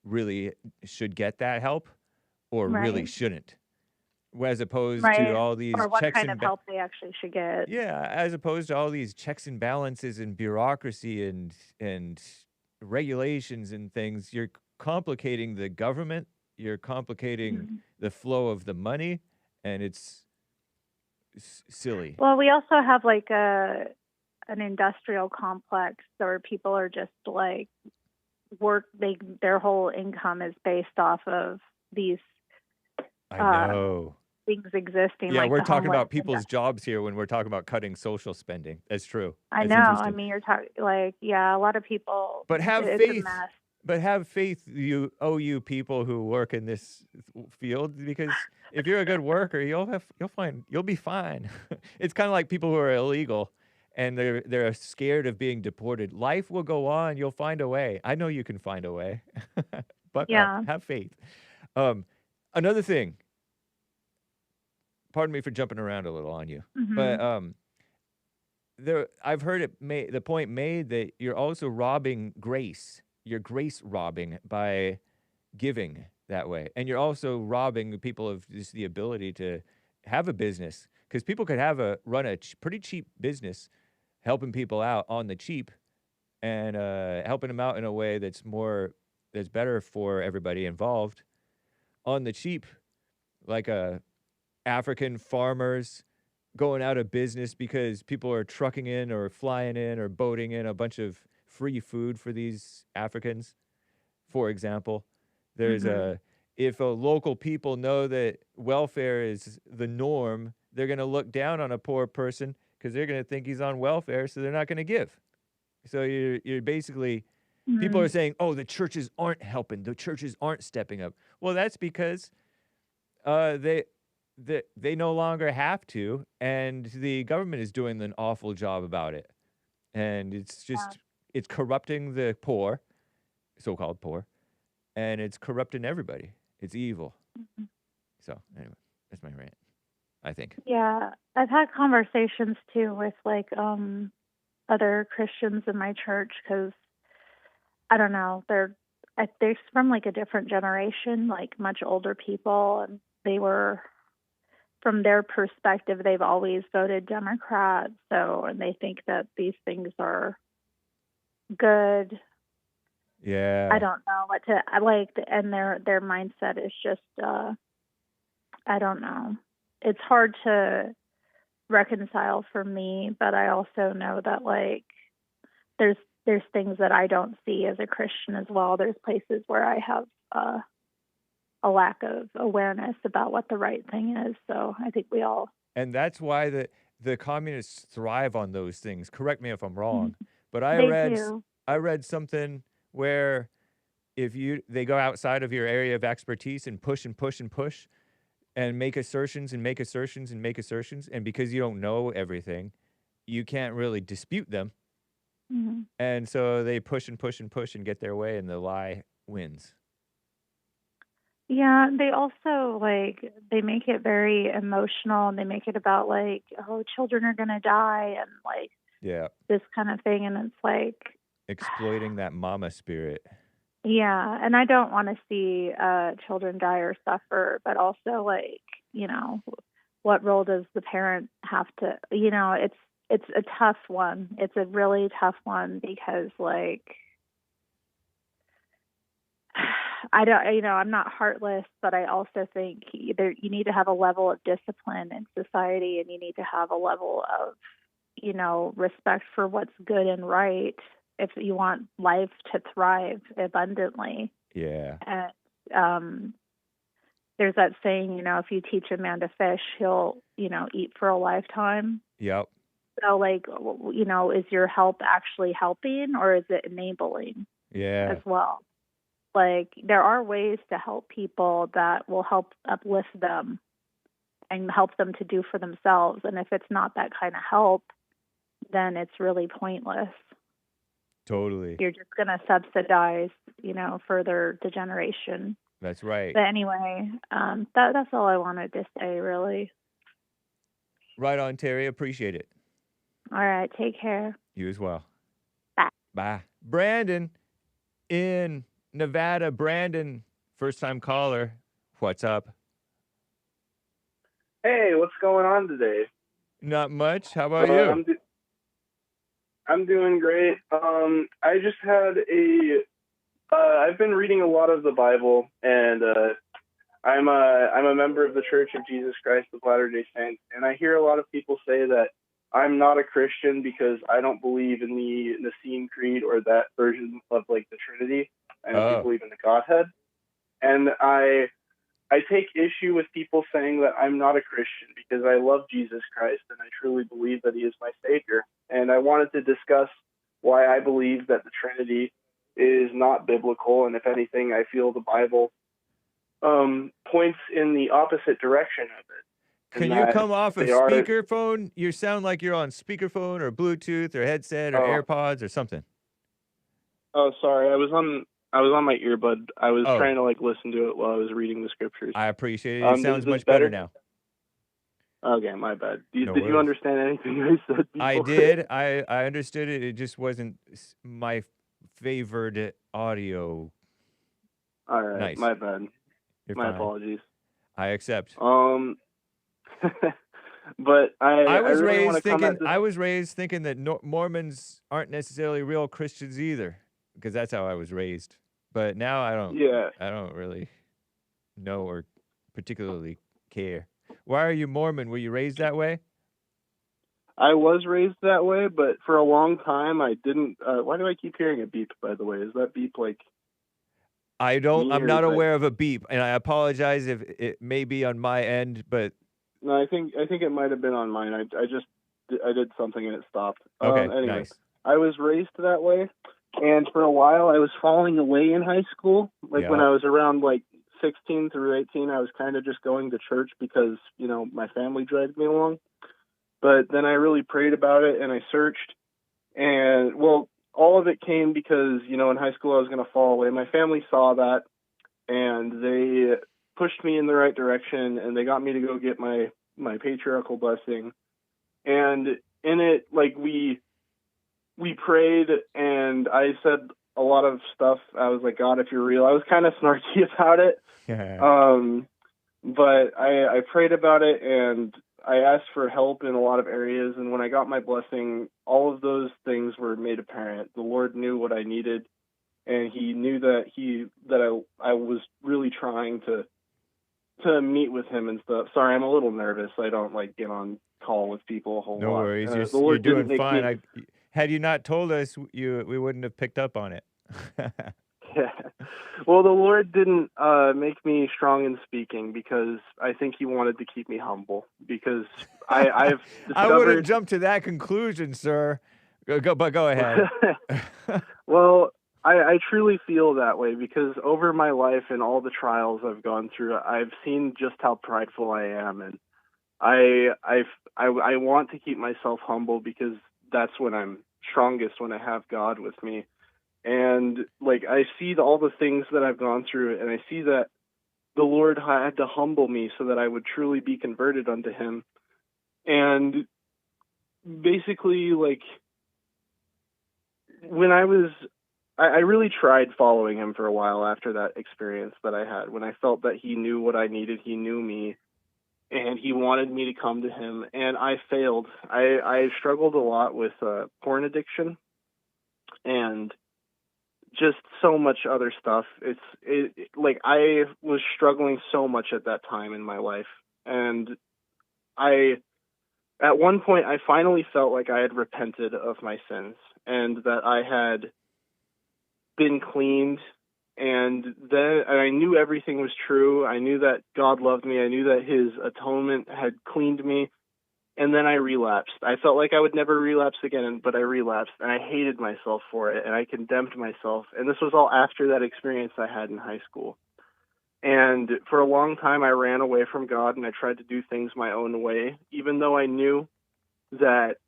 really should get that help or really shouldn't. as opposed to Right. all these Or what checks kind and of help they actually should get. yeah, as opposed to all these checks and balances and bureaucracy and regulations and things. You're complicating the government. You're complicating Mhm. the flow of the money, and it's silly. Well, we also have like an industrial complex where people are just like their whole income is based off of these I know. things existing. Yeah, like we're the talking homeless about people's jobs here when we're talking about cutting social spending. That's true. I That's know. I interesting. mean, you're talking like, yeah, a lot of people. But have it's faith. a mess. But have faith, you people who work in this field, because if you're a good worker, you'll be fine. It's kind of like people who are illegal and they're scared of being deported. Life will go on. You'll find a way. I know you can find a way. Buck Yeah. up. Have faith. Another thing. Pardon me for jumping around a little on you, but I've heard the point made that you're also robbing grace. You're grace robbing by giving that way. And you're also robbing people of just the ability to have a business, because people could run a pretty cheap business helping people out on the cheap and helping them out in a way that's better for everybody involved on the cheap, like African farmers going out of business because people are trucking in or flying in or boating in a bunch of free food for these Africans, for example. There's if a local people know that welfare is the norm, they're going to look down on a poor person because they're going to think he's on welfare, so they're not going to give. So you're basically, people are saying, oh, the churches aren't helping, the churches aren't stepping up. Well, that's because they no longer have to, and the government is doing an awful job about it. And it's just, it's corrupting the poor, so-called poor, and it's corrupting everybody. It's evil. So anyway, that's my rant, I think. Yeah, I've had conversations too with like other Christians in my church, because I don't know, they're from like a different generation, like much older people, and they were, from their perspective, they've always voted Democrat, and they think that these things are good. Yeah. I don't know what to and their mindset is just I don't know. It's hard to reconcile for me, but I also know that like there's things that I don't see as a Christian as well. There's places where I have a lack of awareness about what the right thing is. So I think we all. And that's why the communists thrive on those things. Correct me if I'm wrong, but I read something where if they go outside of your area of expertise and push and push and push and make assertions and make assertions and make assertions, and because you don't know everything, you can't really dispute them. And so they push and push and push and get their way, and the lie wins. Yeah, they also they make it very emotional, and they make it about like, oh, children are gonna die, and like this kind of thing, and it's like exploiting that mama spirit. Yeah, and I don't want to see children die or suffer, but also like, what role does the parent have to? It's a tough one. It's a really tough one because like. I don't, I'm not heartless, but I also think you need to have a level of discipline in society, and you need to have a level of, respect for what's good and right if you want life to thrive abundantly. Yeah. And there's that saying, if you teach a man to fish, he'll, eat for a lifetime. Yep. So like, is your help actually helping, or is it enabling? Yeah. As well. Like, there are ways to help people that will help uplift them and help them to do for themselves. And if it's not that kind of help, then it's really pointless. Totally. You're just going to subsidize, further degeneration. That's right. But anyway, that's all I wanted to say, really. Right on, Terry. Appreciate it. All right. Take care. You as well. Bye. Bye. Brandon in Nevada. Brandon, first-time caller. What's up? Hey, what's going on today? Not much. How about you? I'm doing great. I just had I've been reading a lot of the Bible, and I'm a member of the Church of Jesus Christ of Latter-day Saints, and I hear a lot of people say that I'm not a Christian because I don't believe in the Nicene Creed or that version of like the Trinity. I don't believe in the Godhead, and I take issue with people saying that I'm not a Christian because I love Jesus Christ and I truly believe that he is my Savior. And I wanted to discuss why I believe that the Trinity is not biblical, and if anything, I feel the Bible points in the opposite direction of it. Can you come off of speakerphone? You sound like you're on speakerphone or Bluetooth or headset or AirPods or something. Oh, sorry. I was on my earbud. I was trying to like listen to it while I was reading the scriptures. I appreciate it. It sounds much better now. Okay, my bad. Did you understand anything I said before? I did. I understood it. It just wasn't my favored audio. All right. Nice. My bad. You're my fine. apologies. I accept. But I was really raised thinking. I was raised thinking that Mormons aren't necessarily real Christians either, because that's how I was raised. But now I don't. Yeah. I don't really know or particularly care. Why are you Mormon? Were you raised that way? I was raised that way, but for a long time I didn't. Why do I keep hearing a beep? By the way, is that beep like? I'm not aware of a beep, and I apologize if it may be on my end, but. No, I think it might have been on mine. I did something and it stopped. Okay, anyway, nice. I was raised that way, and for a while I was falling away in high school. Like when I was around like 16 through 18, I was kind of just going to church because my family dragged me along. But then I really prayed about it and I searched, and all of it came because in high school I was going to fall away. My family saw that, and they pushed me in the right direction, and they got me to go get my patriarchal blessing. And in it, like we prayed, and I said a lot of stuff. I was like, God, if you're real. I was kind of snarky about it. But I prayed about it, and I asked for help in a lot of areas. And when I got my blessing, all of those things were made apparent. The Lord knew what I needed, and he knew that I was really trying to meet with him and stuff. Sorry, I'm a little nervous. I don't like get on call with people a whole lot. No worries. You're doing fine. Had you not told us, we wouldn't have picked up on it. Yeah. Well, the Lord didn't make me strong in speaking because I think he wanted to keep me humble, because I've discovered... I wouldn't jump to that conclusion, sir. But go ahead. Well, I truly feel that way because over my life and all the trials I've gone through, I've seen just how prideful I am, and I want to keep myself humble because that's when I'm strongest, when I have God with me. And like I see all the things that I've gone through, and I see that the Lord had to humble me so that I would truly be converted unto him. And basically, like when I really tried following him for a while after that experience that I had, when I felt that he knew what I needed, he knew me, and he wanted me to come to him, and I failed. I struggled a lot with porn addiction and just so much other stuff. Like I was struggling so much at that time in my life, and at one point I finally felt like I had repented of my sins and that I had been cleaned, and then I knew everything was true. I knew that God loved me. I knew that his atonement had cleaned me. And then I relapsed. I felt like I would never relapse again, but I relapsed, and I hated myself for it, and I condemned myself. And this was all after that experience I had in high school. And for a long time, I ran away from God, and I tried to do things my own way, even though I knew that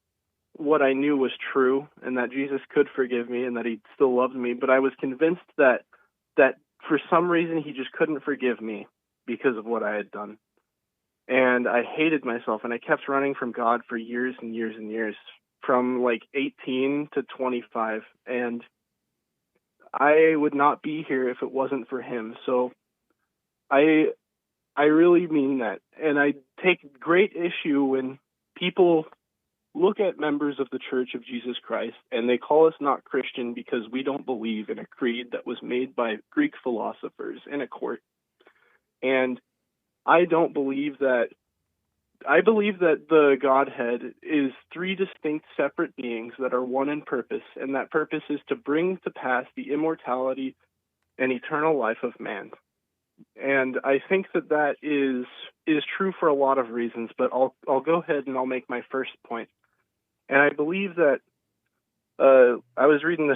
what I knew was true, and that Jesus could forgive me, and that he still loved me. But I was convinced that for some reason he just couldn't forgive me because of what I had done. And I hated myself, and I kept running from God for years and years and years, from like 18 to 25. And I would not be here if it wasn't for him. So I I really mean that. And I take great issue when people look at members of the Church of Jesus Christ and they call us not Christian because we don't believe in a creed that was made by Greek philosophers in a court. And I don't believe that. I believe that the Godhead is three distinct separate beings that are one in purpose, and that purpose is to bring to pass the immortality and eternal life of man. And I think that that is true for a lot of reasons, but I'll go ahead and I'll make my first point. And I believe that I was reading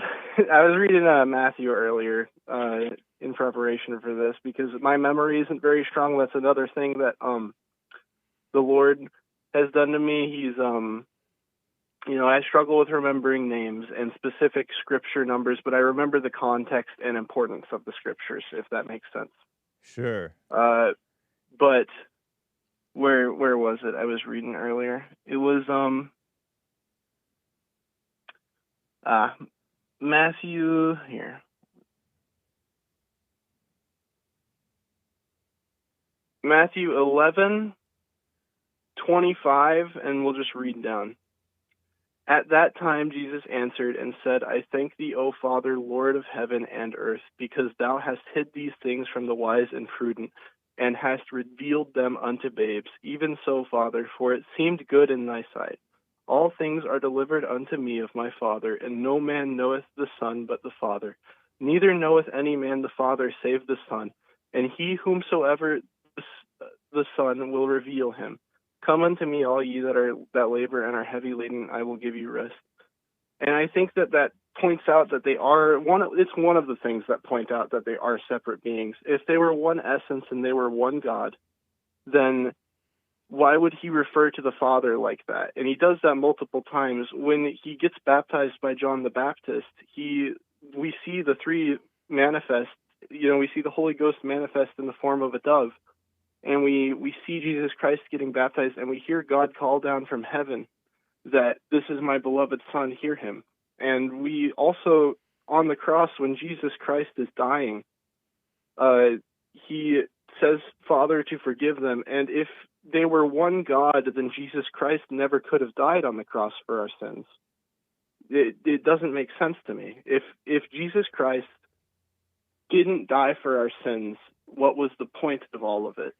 Matthew earlier in preparation for this because my memory isn't very strong. That's another thing that the Lord has done to me. He's I struggle with remembering names and specific scripture numbers, but I remember the context and importance of the scriptures, if that makes sense. Sure. But where was it? I was reading earlier. It was Matthew here. Matthew 11:25, and we'll just read down. At that time Jesus answered and said, I thank thee, O Father, Lord of heaven and earth, because thou hast hid these things from the wise and prudent, and hast revealed them unto babes. Even so, Father, for it seemed good in thy sight. All things are delivered unto me of my Father, and no man knoweth the Son but the Father. Neither knoweth any man the Father save the Son, and he whomsoever the Son will reveal him. Come unto me, all ye that labor and are heavy laden, I will give you rest. And I think that points out that they are it's one of the things that point out that they are separate beings. If they were one essence and they were one God, then why would he refer to the Father like that? And he does that multiple times. When he gets baptized by John the Baptist, we see the three manifest. We see the Holy Ghost manifest in the form of a dove. And we see Jesus Christ getting baptized, and we hear God call down from heaven that this is my beloved Son, hear him. And we also, on the cross, when Jesus Christ is dying, he says, Father, to forgive them. And if they were one God, then Jesus Christ never could have died on the cross for our sins. It doesn't make sense to me. If Jesus Christ didn't die for our sins, what was the point of all of it?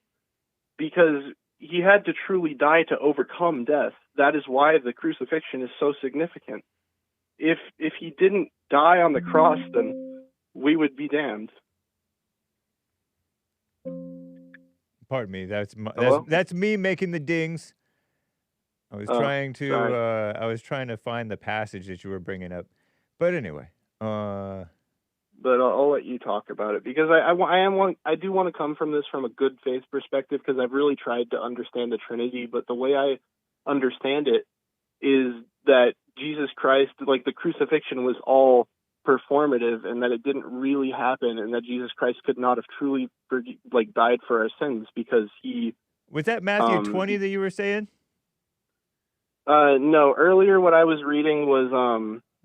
Because he had to truly die to overcome death. That is why the crucifixion is so significant. If he didn't die on the cross, then we would be damned. Pardon me. That's me making the dings. I was trying to find the passage that you were bringing up, but anyway. But I'll let you talk about it because I do want to come from this from a good faith perspective because I've really tried to understand the Trinity, but the way I understand it is that Jesus Christ, like the crucifixion, was all performative and that it didn't really happen, and that Jesus Christ could not have truly died for our sins because he. Was that Matthew 20 that you were saying? No. Earlier, what I was reading was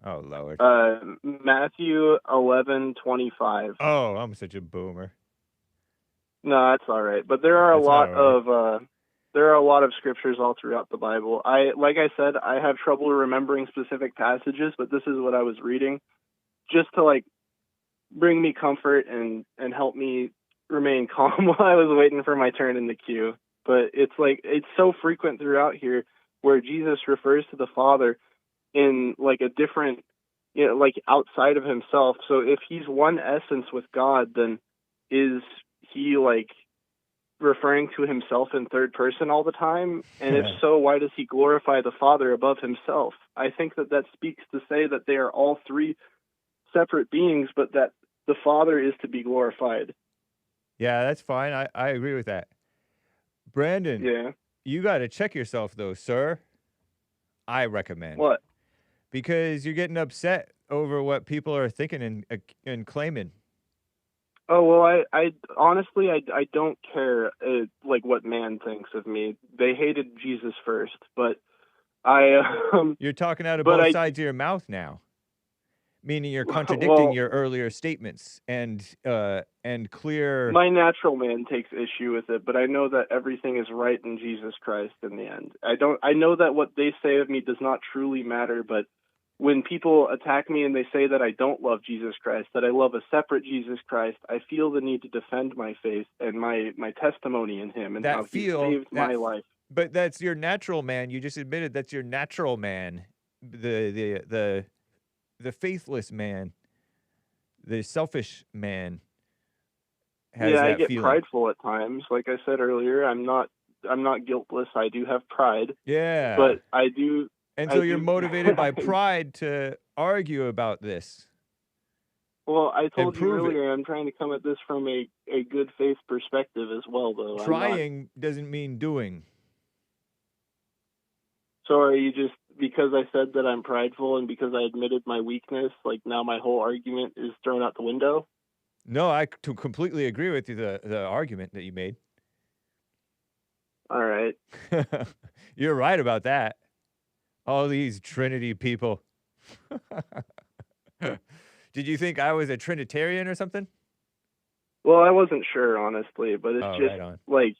Oh Lord. Matthew 11:25. Oh, I'm such a boomer. No, that's all right. But there are a lot of scriptures all throughout the Bible. Like I said, I have trouble remembering specific passages, but this is what I was reading, just to bring me comfort and help me remain calm while I was waiting for my turn in the queue. But it's so frequent throughout here where Jesus refers to the Father in a different, outside of himself. So if he's one essence with God, then is he referring to himself in third person all the time? And if so, why does he glorify the Father above himself? I think that speaks to say that they are all three separate beings, but that the Father is to be glorified. Yeah, that's fine. I agree with that. Brandon, yeah, you got to check yourself though, sir. I recommend. What? Because you're getting upset over what people are thinking and claiming. Oh, well, I honestly, I don't care, what man thinks of me. They hated Jesus first, but You're talking out of both sides of your mouth now. Meaning you're contradicting Well, your earlier statements and clear. my natural man takes issue with it, but I know that everything is right in Jesus Christ in the end. I know that what they say of me does not truly matter, but when people attack me and they say that I don't love Jesus Christ, that I love a separate Jesus Christ, I feel the need to defend my faith and my testimony in him and That how he feel saved that my life. But that's your natural man. You just admitted that's your natural man. The faithless man, the selfish man has Yeah, I that get feeling. prideful at times. Like I said earlier, I'm not guiltless. I do have pride, Yeah. but I do. And so I you're do- motivated by pride to argue about this. Well, I told you prove it. earlier, I'm trying to come at this from a good faith perspective as well, though. Trying doesn't mean doing. So are you just, because I said that I'm prideful and because I admitted my weakness, like now my whole argument is thrown out the window? No, I completely agree with you, the argument that you made. All right. You're right about that. All these Trinity people. Did you think I was a Trinitarian or something? Well, I wasn't sure, honestly, but it's just right on. like,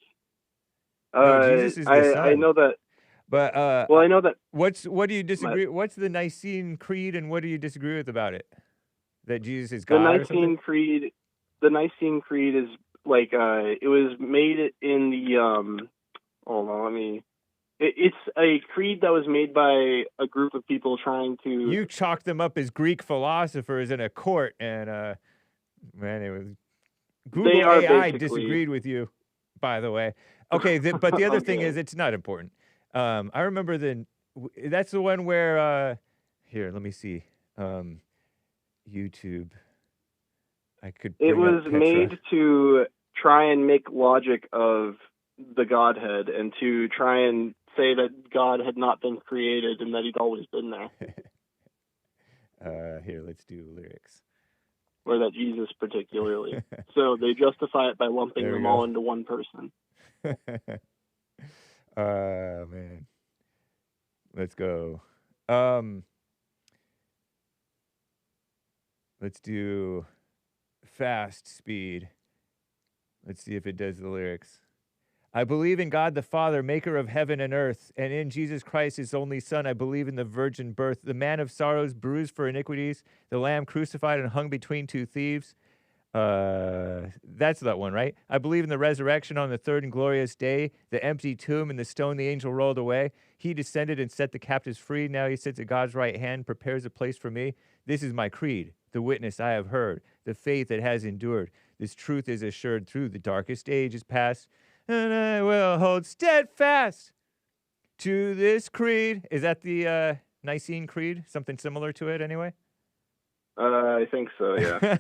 No, Jesus is the Son. I know that. But Well, I know that. what do you disagree? What's the Nicene Creed, and what do you disagree with about it? That Jesus is God or something? The Nicene Creed is like it was made in the hold on, let me. It's a creed that was made by a group of people trying to. You chalked them up as Greek philosophers in a court, and man, it was Google AI disagreed with you, by the way. Okay, but the other thing is, it's not important. I remember that's the one where here, let me see, YouTube. I could. It was made to try and make logic of the Godhead and to try and say that God had not been created and that he'd always been there. Here, let's do lyrics. Or that Jesus particularly. So they justify it by lumping them all into one person. Man. Let's go. Let's do fast speed. Let's see if it does the lyrics. I believe in God the Father, maker of heaven and earth, and in Jesus Christ, his only Son. I believe in the virgin birth, the man of sorrows, bruised for iniquities, the lamb crucified and hung between two thieves. That's that one, right? I believe in the resurrection on the third and glorious day, the empty tomb and the stone the angel rolled away. He descended and set the captives free. Now he sits at God's right hand, prepares a place for me. This is my creed, the witness I have heard, the faith that has endured. This truth is assured through the darkest ages past, and I will hold steadfast to this creed. Is that the Nicene Creed? Something similar to it anyway? I think so, yeah.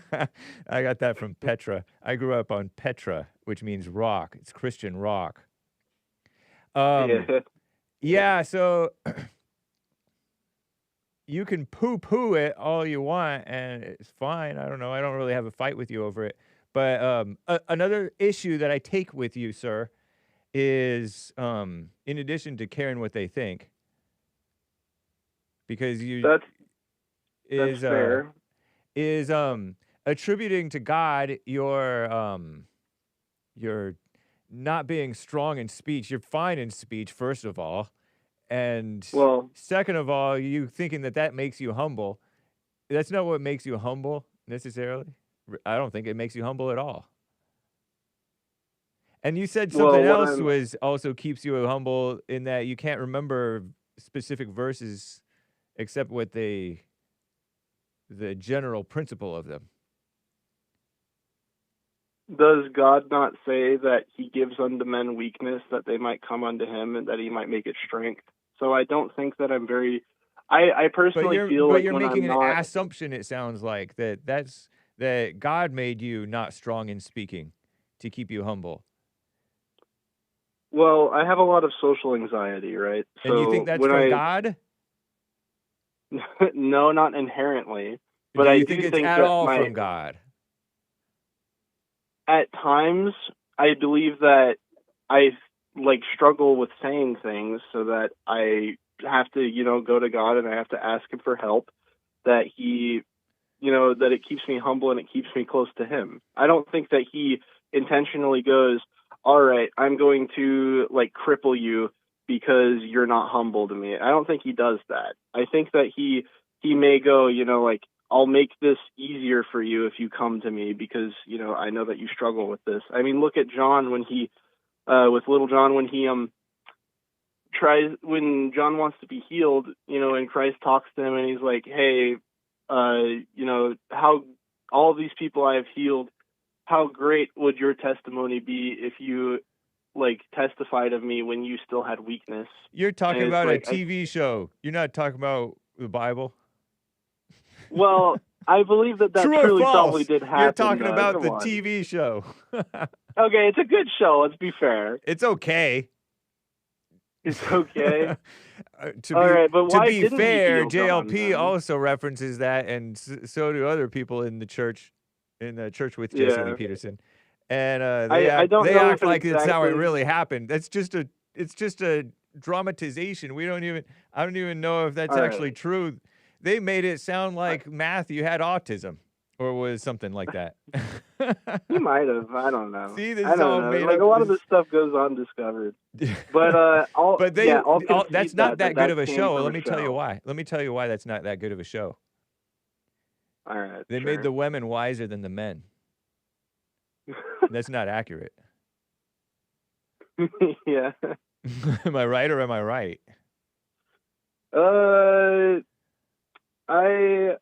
I got that from Petra. I grew up on Petra, which means rock. It's Christian rock. Yeah, so you can poo-poo it all you want, and it's fine. I don't know. I don't really have a fight with you over it. But another issue that I take with you, sir, is in addition to caring what they think, because that's fair. Is attributing to God your not being strong in speech. You're fine in speech, first of all, and second of all, you thinking that makes you humble. That's not what makes you humble necessarily. I don't think it makes you humble at all. And you said something else was also keeps you humble in that you can't remember specific verses except what the general principle of them. Does God not say that he gives unto men weakness that they might come unto him and that he might make it strength? So I don't think that I'm very... I personally feel like you're making an assumption, it sounds like, that God made you not strong in speaking to keep you humble. Well, I have a lot of social anxiety, right? And you think that's from God? No, not inherently. But do I you think it's at all from God? At times, I believe that I struggle with saying things, so that I have to, go to God and I have to ask him for help. That he that it keeps me humble and it keeps me close to him. I don't think that he intentionally goes, all right, I'm going to like cripple you because you're not humble to me. I don't think he does that. I think that he may go, like, I'll make this easier for you if you come to me because, I know that you struggle with this. I mean, look at John when he, with little John, when he, when John wants to be healed, and Christ talks to him and he's like, hey, how all these people I have healed, how great would your testimony be if you like testified of me when you still had weakness? You're talking about a TV show. You're not talking about the Bible. Well, I believe that True truly or false? probably did happen. You're talking about the TV show. Okay, it's a good show. Let's be fair. It's okay. It's okay. To be fair, JLP also references that, and so do other people in the church, with Jesse Lee Peterson, and they act like it's how it really happened. It's just a dramatization. I don't even know if that's actually true. They made it sound like Matthew had autism or was something like that. He might have. I don't know. See, this I don't know. made like up. A lot of this stuff goes undiscovered. But that's not that good of a show. Let me tell you why. Let me tell you why that's not that good of a show. All right. They made the women wiser than the men. That's not accurate. Yeah. Am I right or am I right? I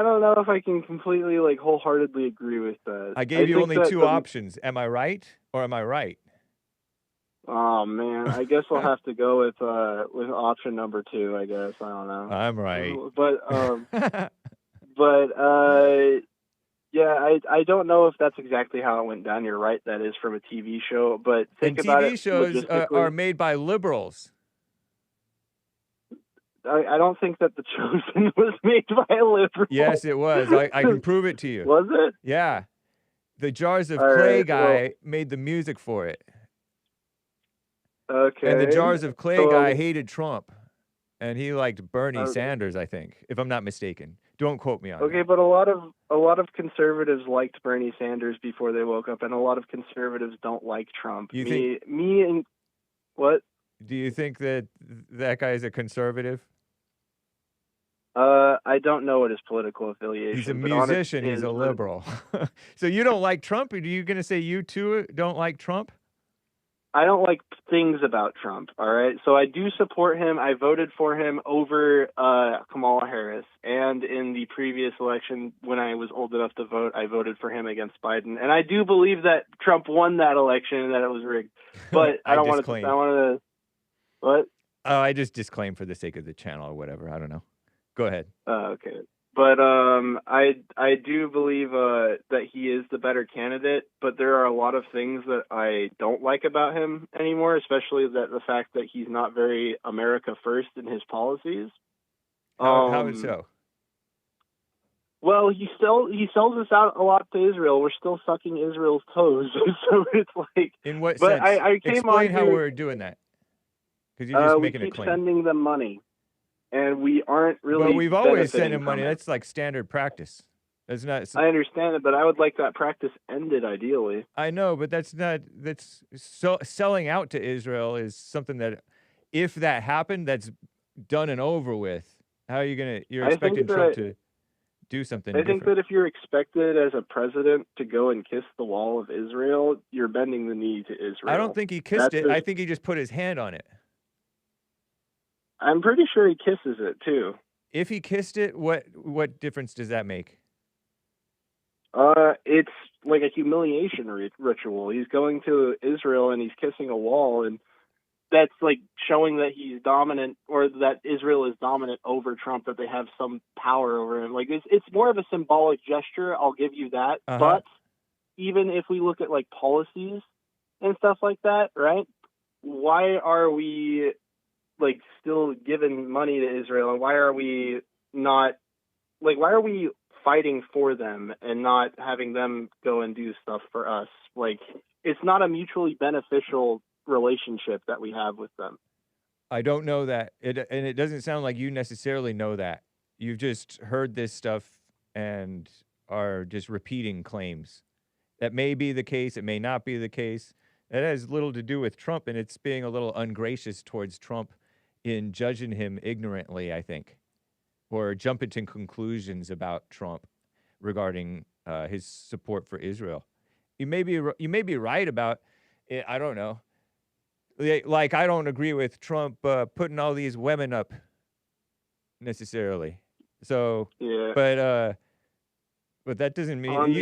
don't know if I can completely like wholeheartedly agree with that. I gave you only two options. Am I right or am I right? Oh man, I guess I'll have to go with option number 2. I guess I don't know. I'm right. Yeah, I don't know if that's exactly how it went down. You're right. That is from a TV show, but think about it. TV shows are made by liberals. I don't think that The Chosen was made by a liberal. Yes, it was. I can prove it to you. Was it? Yeah. The Jars of Clay guy made the music for it. Okay. And the Jars of Clay guy hated Trump. And he liked Bernie Sanders, I think, if I'm not mistaken. Don't quote me on that. Okay, but a lot of conservatives liked Bernie Sanders before they woke up, and a lot of conservatives don't like Trump. What? Do you think that guy is a conservative? I don't know what his political affiliation. He's a musician. He's a liberal. So you don't like Trump? Are you going to say you too don't like Trump? I don't like things about Trump. All right. So I do support him. I voted for him over Kamala Harris. And in the previous election, when I was old enough to vote, I voted for him against Biden. And I do believe that Trump won that election and that it was rigged. But I don't want to. What? Oh, I just disclaim for the sake of the channel or whatever. I don't know. Go ahead. Okay. But I do believe that he is the better candidate, but there are a lot of things that I don't like about him anymore, especially the fact that he's not very America first in his policies. How is so? Well, he sells us out a lot to Israel. We're still sucking Israel's toes, so it's like. In what sense? Explain how we're doing that. Because you're just making a claim. We keep sending them money. And we aren't really. Well, we've always sent him money. That's like standard practice. That's not. I understand it, but I would like that practice ended ideally. I know, but that's not. Selling out to Israel is something that, if that happened, that's done and over with. How are you gonna? You're expecting Trump to do something. I think that if you're expected as a president to go and kiss the wall of Israel, you're bending the knee to Israel. I don't think he kissed it. I think he just put his hand on it. I'm pretty sure he kisses it too. If he kissed it, what difference does that make? It's like a humiliation ritual. He's going to Israel and he's kissing a wall, and that's like showing that he's dominant, or that Israel is dominant over Trump, that they have some power over him. Like it's more of a symbolic gesture. I'll give you that. But even if we look at like policies and stuff like that, right? Why are we like still giving money to Israel, and why are we fighting for them and not having them go and do stuff for us? Like, it's not a mutually beneficial relationship that we have with them. I don't know that. And it doesn't sound like you necessarily know that. You've just heard this stuff and are just repeating claims. That may be the case. It may not be the case. That has little to do with Trump, and it's being a little ungracious towards Trump in judging him ignorantly, I think, or jumping to conclusions about Trump regarding his support for Israel. You may be right about it. I don't know. Like, I don't agree with Trump putting all these women up necessarily. So, Yeah. but that doesn't mean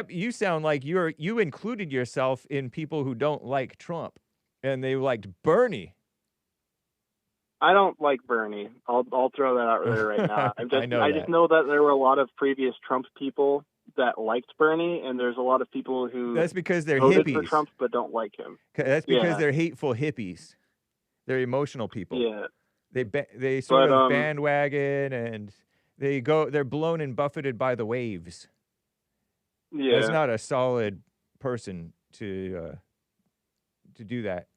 you sound like you included yourself in people who don't like Trump, and they liked Bernie. I don't like Bernie. I'll throw that out there right now. I just know that there were a lot of previous Trump people that liked Bernie, and there's a lot of people who that's because they're voted hippies for Trump but don't like him. That's because they're hateful hippies. They're emotional people. Yeah. They sort of bandwagon, and they're blown and buffeted by the waves. Yeah. That's not a solid person to do that.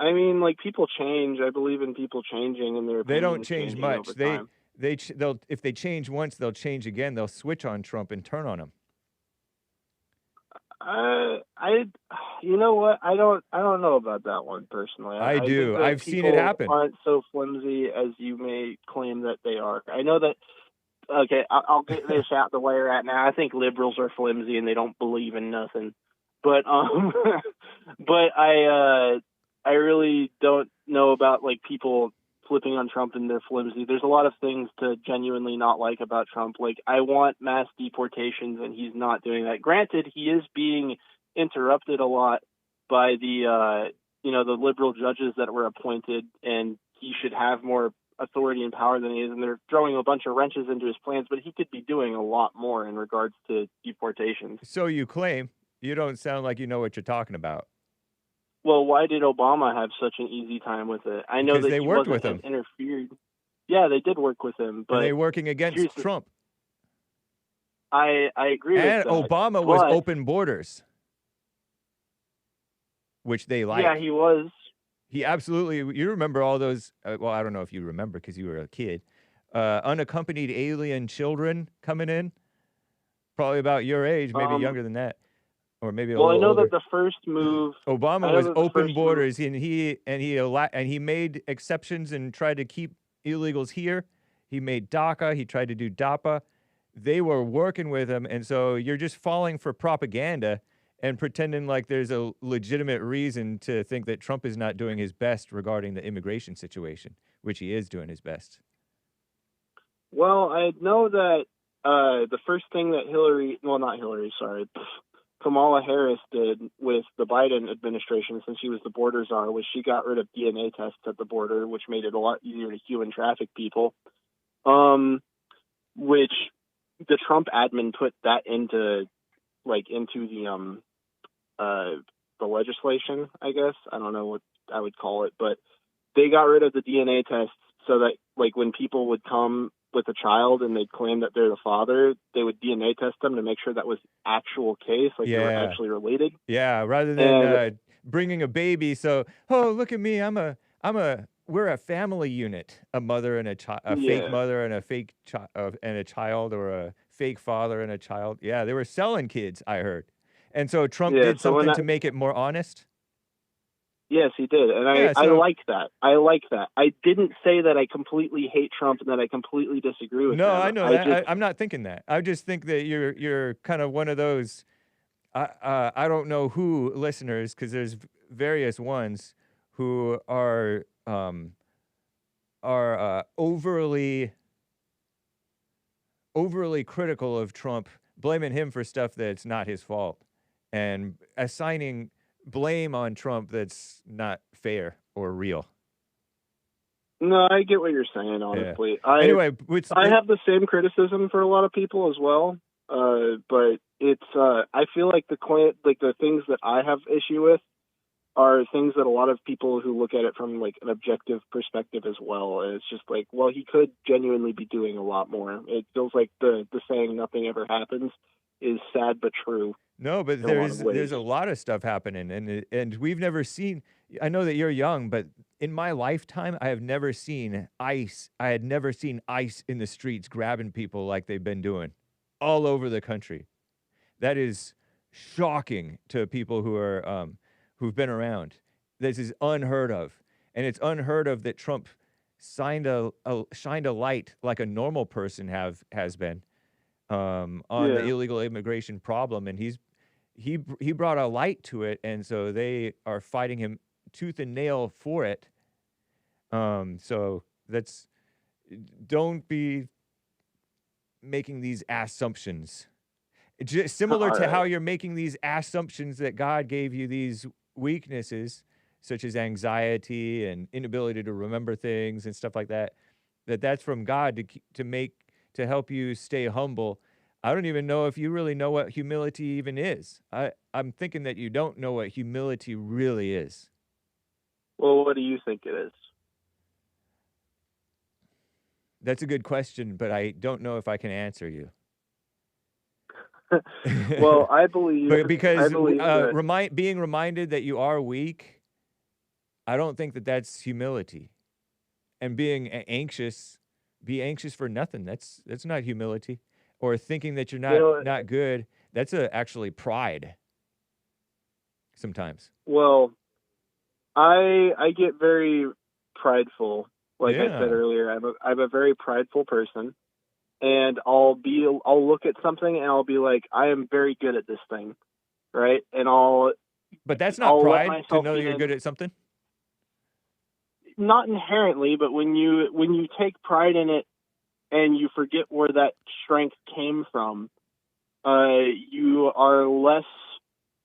I mean, like, people change. I believe in people changing, and their they don't opinions change changing much. over time. They'll if they change once, they'll change again. They'll switch on Trump and turn on him. You know what? I don't know about that one personally. I do. Think that I've seen it happen. Aren't so flimsy as you may claim that they are. I know that. Okay, I'll get this out the way right now. I think liberals are flimsy and they don't believe in nothing. But but I really don't know about, like, people flipping on Trump and they're flimsy. There's a lot of things to genuinely not like about Trump. Like, I want mass deportations, and he's not doing that. Granted, he is being interrupted a lot by the the liberal judges that were appointed, and he should have more authority and power than he is, and they're throwing a bunch of wrenches into his plans, but he could be doing a lot more in regards to deportations. So you claim. You don't sound like you know what you're talking about. Well, why did Obama have such an easy time with it? I know because that they he worked wasn't with him. Interfered. Yeah, they did work with him, but and they're working against Trump. I agree with that. And Obama was open borders, which they liked. Yeah, he was. He absolutely. You remember all those? Well, I don't know if you remember because you were a kid. Unaccompanied alien children coming in, probably about your age, maybe younger than that. Or maybe a little I know older. that the first move Obama was open borders, and he made exceptions and tried to keep illegals here. He made DACA. He tried to do DAPA. They were working with him, and so you're just falling for propaganda and pretending like there's a legitimate reason to think that Trump is not doing his best regarding the immigration situation, which he is doing his best. Well, I know that the first thing that Kamala Harris did with the Biden administration, since she was the border czar, was she got rid of DNA tests at the border, which made it a lot easier to human traffic people. Which the Trump admin put that into the legislation, I guess. I don't know what I would call it, but they got rid of the DNA tests so that, like, when people would come with a child and they'd claim that they're the father, they would DNA test them to make sure that was actual case, like they were actually related. Yeah, rather than bringing a baby. So, look at me, we're a family unit, a mother and a child, fake mother and a fake and a child, or a fake father and a child. Yeah, they were selling kids, I heard. And so Trump did something to make it more honest. Yes, he did, and I like that. I like that. I didn't say that I completely hate Trump and that I completely disagree with him. No, I know that. I'm not thinking that. I just think that you're kind of one of those. I don't know who listeners, because there's various ones who are overly critical of Trump, blaming him for stuff that's not his fault, and assigning blame on Trump that's not fair or real. No, I get what you're saying, honestly. Yeah. Anyway, I have the same criticism for a lot of people as well, but it's I feel like the things that I have issue with are things that a lot of people who look at it from, like, an objective perspective as well. And it's just like, well, he could genuinely be doing a lot more. It feels like the saying "nothing ever happens" is sad but true. No, but there's a lot of stuff happening, and we've never seen. I know that you're young, but in my lifetime, I have never seen ICE. I had never seen ICE in the streets grabbing people like they've been doing all over the country. That is shocking to people who are who've been around. This is unheard of, and it's unheard of that Trump shined a light like a normal person has been on the illegal immigration problem, and he brought a light to it, and so they are fighting him tooth and nail for it. So don't be making these assumptions. Just similar to how you're making these assumptions that God gave you these weaknesses, such as anxiety and inability to remember things and stuff like that. That's from God to help you stay humble. I don't even know if you really know what humility even is. I'm thinking that you don't know what humility really is. Well, what do you think it is? That's a good question, but I don't know if I can answer you. Well, I believe being reminded that you are weak, I don't think that that's humility. And being anxious, be anxious for nothing. That's not humility. Or thinking that you're not good, that's actually pride. Sometimes. Well, I get very prideful. Like I said earlier, I'm a very prideful person. And I'll look at something and I'll be like, I am very good at this thing, right? And But that's not pride to know you're good at something. Not inherently, but when you take pride in it and you forget where that strength came from, you are less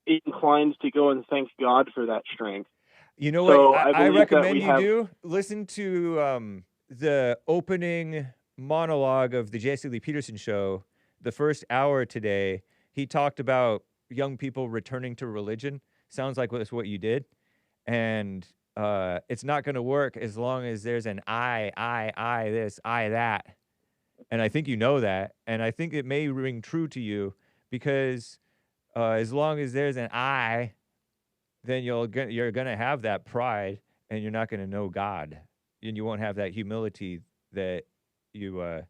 inclined to go and thank God for that strength. You know what? I recommend you do listen to the opening monologue of the Jesse Lee Peterson show, the first hour today. He talked about young people returning to religion. Sounds like that's what you did. And it's not going to work as long as there's an I this, I that. And I think you know that. And I think it may ring true to you because as long as there's an I, then you're going to have that pride and you're not going to know God. And you won't have that humility that you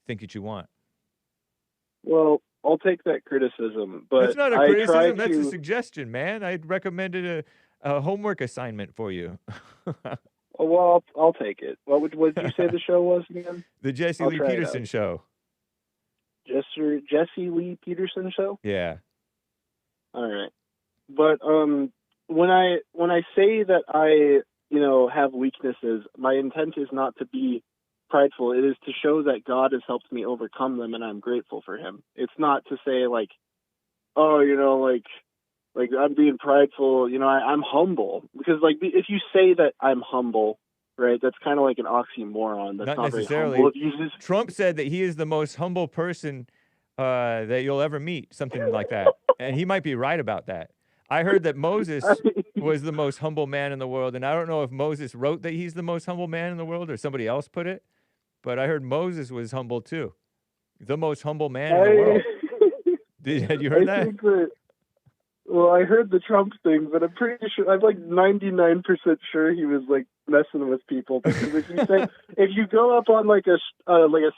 think that you want. Well, I'll take that criticism, but that's not a criticism. That's a suggestion, man. I'd recommended a homework assignment for you. Well, I'll take it. What did you say the show was again? The Jesse Lee Peterson show. Jesse Lee Peterson show? Yeah. All right. But when I say that I have weaknesses, my intent is not to be prideful. It is to show that God has helped me overcome them, and I'm grateful for Him. It's not to say like, oh, like I'm being prideful. I'm humble, because like if you say that I'm humble, right, that's kind of like an oxymoron. That's not necessarily. Very humble. Trump said that he is the most humble person that you'll ever meet, something like that, and he might be right about that. I heard that Moses was the most humble man in the world, and I don't know if Moses wrote that he's the most humble man in the world or somebody else put it. But I heard Moses was humble too. The most humble man in the world. Had you heard that? Well, I heard the Trump thing, but I'm pretty sure, I'm like 99% sure he was like messing with people. Because if you go up on like a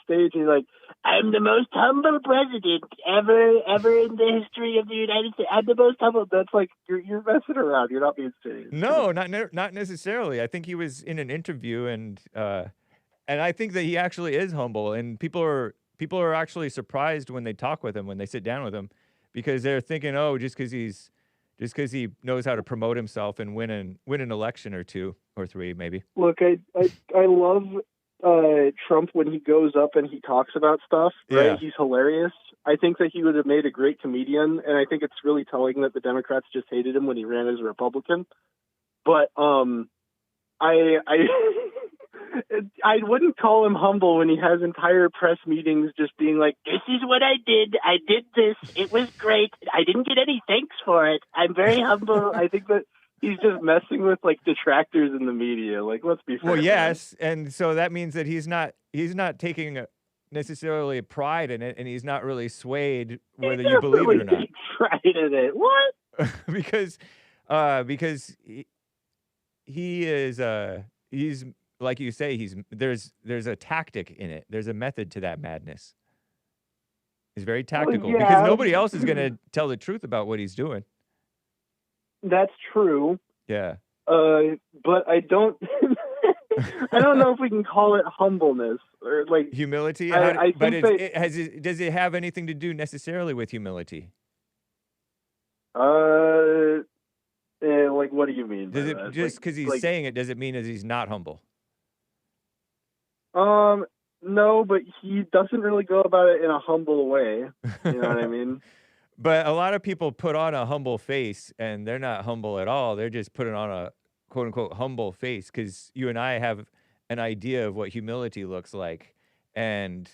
stage and you're like, I'm the most humble president ever in the history of the United States. I'm the most humble. That's like, you're messing around. You're not being serious. No, not necessarily. I think he was in an interview and I think that he actually is humble, and people are actually surprised when they talk with him, when they sit down with him, because they're thinking, oh, just because he knows how to promote himself and win an election or 2 or 3, maybe. Look, I love Trump when he goes up and he talks about stuff. Right, yeah. He's hilarious. I think that he would have made a great comedian, and I think it's really telling that the Democrats just hated him when he ran as a Republican. But I wouldn't call him humble when he has entire press meetings just being like, this is what I did. I did this. It was great. I didn't get any thanks for it. I'm very humble. I think that he's just messing with like detractors in the media. Like, let's be fair. Well, yes. And so that means that he's not taking necessarily pride in it, and he's not really swayed whether you believe it or not. Pride in it. What? because he is he's like you say, there's a tactic in it. There's a method to that madness. He's very tactical because nobody else is going to tell the truth about what he's doing. That's true. Yeah. But I don't I don't know if we can call it humbleness or like humility. Does it have anything to do necessarily with humility? Like, what do you mean? Does it just because he's saying it? Does it mean that he's not humble? No, but he doesn't really go about it in a humble way. You know what I mean? But a lot of people put on a humble face, and they're not humble at all. They're just putting on a quote unquote humble face because you and I have an idea of what humility looks like, and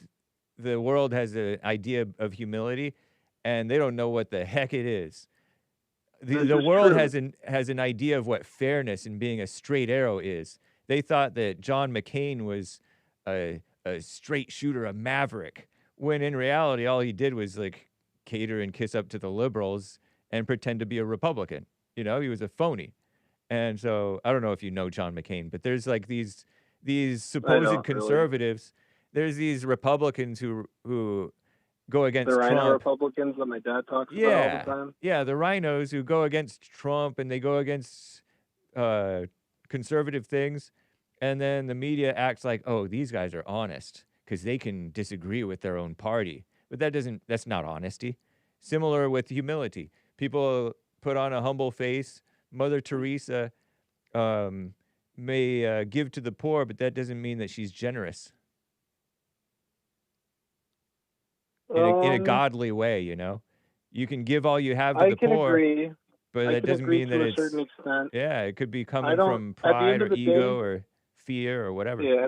the world has an idea of humility, and they don't know what the heck it is. The world has an idea of what fairness and being a straight arrow is. They thought that John McCain was a straight shooter, a maverick, when in reality all he did was like cater and kiss up to the liberals and pretend to be a Republican. You know, he was a phony. And so I don't know if you know John McCain, but there's like these supposed conservatives. Really. There's these Republicans who go against Trump. The rhino Republicans that my dad talks about all the time. Yeah, the rhinos who go against Trump and they go against conservative things. And then the media acts like, oh, these guys are honest because they can disagree with their own party. But that's not honesty. Similar with humility. People put on a humble face. Mother Teresa may give to the poor, but that doesn't mean that she's generous. In a godly way, you know? You can give all you have to the poor. Agree. But that doesn't mean that it's... to a certain extent. Yeah, it could be coming from pride or ego or fear or whatever. Yeah,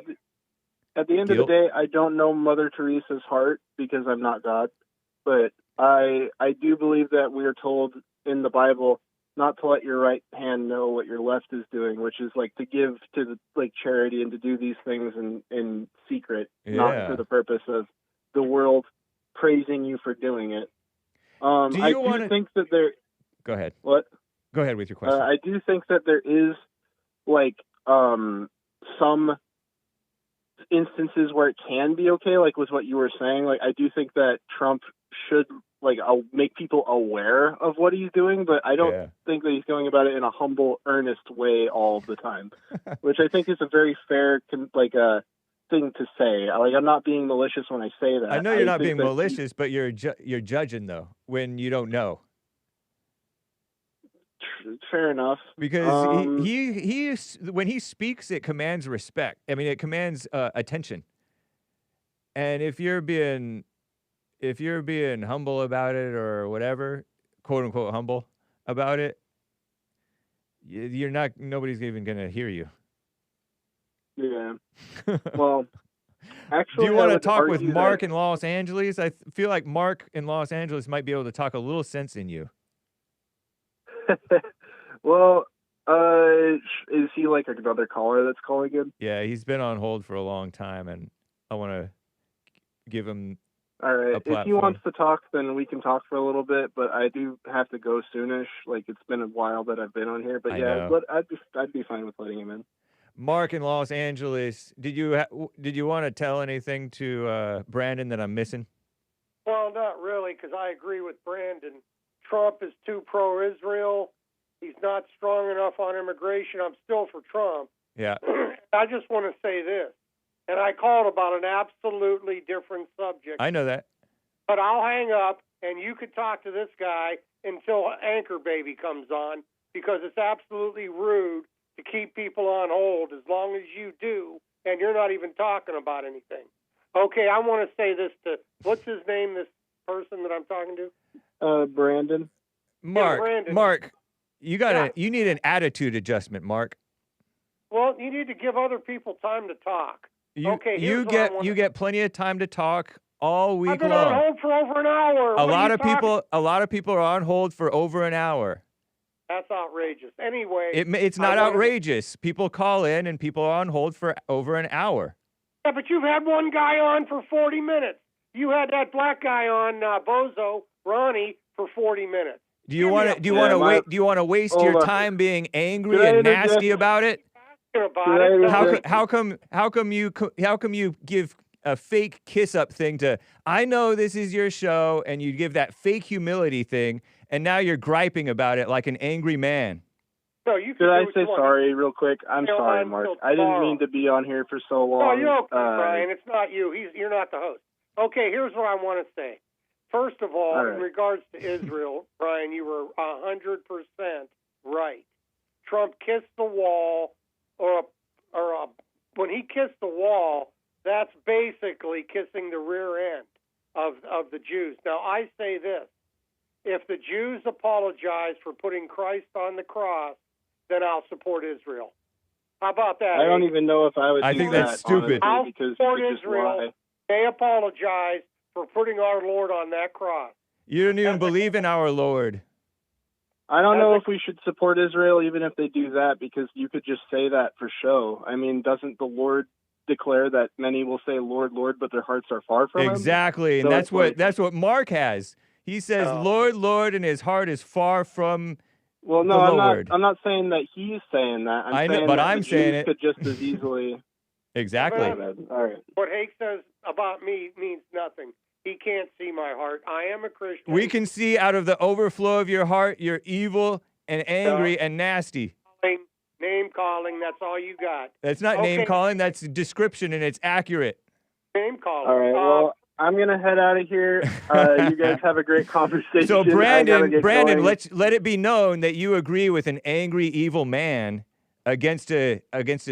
at the end of the day, I don't know Mother Teresa's heart because I'm not God, but I do believe that we are told in the Bible not to let your right hand know what your left is doing, which is like to give to charity and to do these things in secret, not for the purpose of the world praising you for doing it. I do think that there... Go ahead. What? Go ahead with your question. I do think that there is some instances where it can be okay, like with what you were saying. Like, I do think that Trump should make people aware of what he's doing, but I don't think that he's going about it in a humble, earnest way all the time, which I think is a very fair thing to say. I'm not being malicious when I say that. I know you're not being malicious, but you're judging though when you don't know. Fair enough. Because he when he speaks, it commands respect. I mean, it commands attention. And if you're being humble about it or whatever, quote unquote humble about it, you're not. Nobody's even gonna hear you. Yeah. Well, actually, do you want to talk with Mark in Los Angeles? I feel like Mark in Los Angeles might be able to talk a little sense in you. Well, is he like another caller that's calling in? Yeah, he's been on hold for a long time, and I want to give him all right. a platform. If he wants to talk, then we can talk for a little bit, but I do have to go soonish. Like, it's been a while that I've been on here, but I'd be fine with letting him in. Mark in Los Angeles, did you want to tell anything to Brandon that I'm missing? Well, not really, because I agree with Brandon. Trump is too pro-Israel. He's not strong enough on immigration. I'm still for Trump. Yeah. I just want to say this, and I called about an absolutely different subject. I know that. But I'll hang up, and you could talk to this guy until Anchor Baby comes on, because it's absolutely rude to keep people on hold as long as you do, and you're not even talking about anything. Okay, I want to say this to, what's his name, this person that I'm talking to? Brandon. Mark, yeah, Brandon. Mark, you need an attitude adjustment, Mark. Well, you need to give other people time to talk. You get plenty of time to talk all week long. I've been on hold for over an hour. A lot of people are on hold for over an hour. That's outrageous. Anyway, it's not outrageous. People call in and people are on hold for over an hour. Yeah, but you've had one guy on for 40 minutes. You had that black guy on, Bozo, Ronnie, for 40 minutes. Do you want to waste your time being angry and nasty about it? How come you give a fake kiss up thing to, I know this is your show, and you give that fake humility thing, and now you're griping about it like an angry man? No, Could I say sorry real quick? I'm sorry, Mark. I didn't mean to be on here for so long. No, you're okay, Brian. It's not you. You're not the host. Okay, here's what I want to say. First of all, in regards to Israel, Brian, you were 100% right. Trump kissed the wall, when he kissed the wall, that's basically kissing the rear end of the Jews. Now, I say this. If the Jews apologize for putting Christ on the cross, then I'll support Israel. How about that? I don't even know if I would. I think that's stupid. I'll support Israel. They apologize for putting our Lord on that cross. You don't even believe in our Lord. I don't know if we should support Israel even if they do that, because you could just say that for show. I mean, doesn't the Lord declare that many will say, Lord, Lord, but their hearts are far from him? Exactly, and so that's what Mark has. He says, Lord, Lord, and his heart is far from the Lord. I'm not saying that he's saying that. I'm saying it could just as easily. Exactly. All right. What Hake says about me means nothing. He can't see my heart. I am a Christian. We can see out of the overflow of your heart, you're evil and angry and nasty. Name calling, that's all you got. That's not name calling, that's description, and it's accurate. Name calling. All right, well, I'm going to head out of here. You guys have a great conversation. So, Brandon, let it be known that you agree with an angry, evil man against a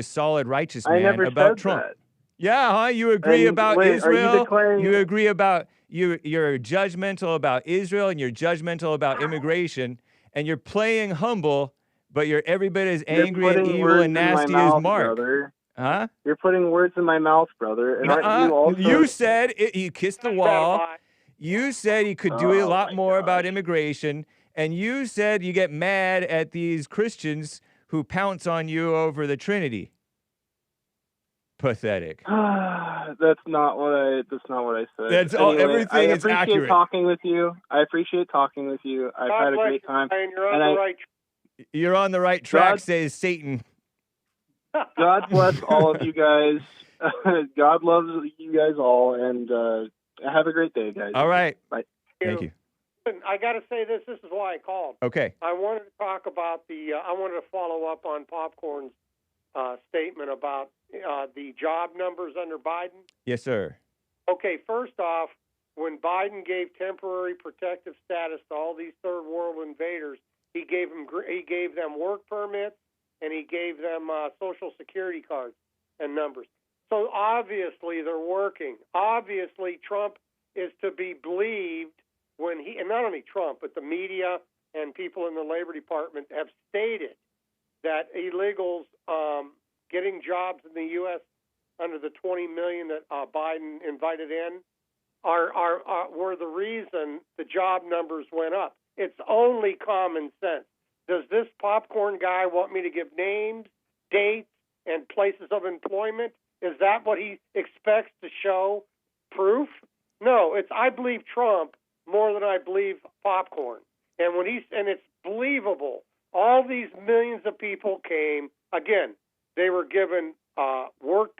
solid, righteous man about Trump. That. Yeah, huh? You agree about Israel. You agree about you're judgmental about Israel, and you're judgmental about immigration, and you're playing humble, but you're every bit as angry and evil and nasty as Mark. Brother. Huh? You're putting words in my mouth, brother. And aren't you also? You said he kissed the wall. You said he could do a lot more about immigration, and you said you get mad at these Christians who pounce on you over the Trinity. Pathetic. That's not what I said. That's all. Everything is accurate. I appreciate talking with you. I've had a great time. You're on the right track. You're on the right track, says Satan. God bless all of you guys. God loves you guys all, and have a great day, guys. All right. Bye. Thank you. I got to say this. This is why I called. Okay. I wanted to talk about I wanted to follow up on Popcorn's statement about the job numbers under Biden. Yes, sir. Okay. First off, when Biden gave temporary protective status to all these third world invaders, he gave them work permits, and he gave them Social Security cards and numbers. So obviously they're working. Obviously Trump is to be believed when and not only Trump, but the media and people in the Labor Department have stated that illegals getting jobs in the U.S. under the 20 million that Biden invited in were the reason the job numbers went up. It's only common sense. Does this popcorn guy want me to give names, dates, and places of employment? Is that what he expects to show proof? No, I believe Trump more than I believe popcorn. And it's believable. All these millions of people came. Again, they were given work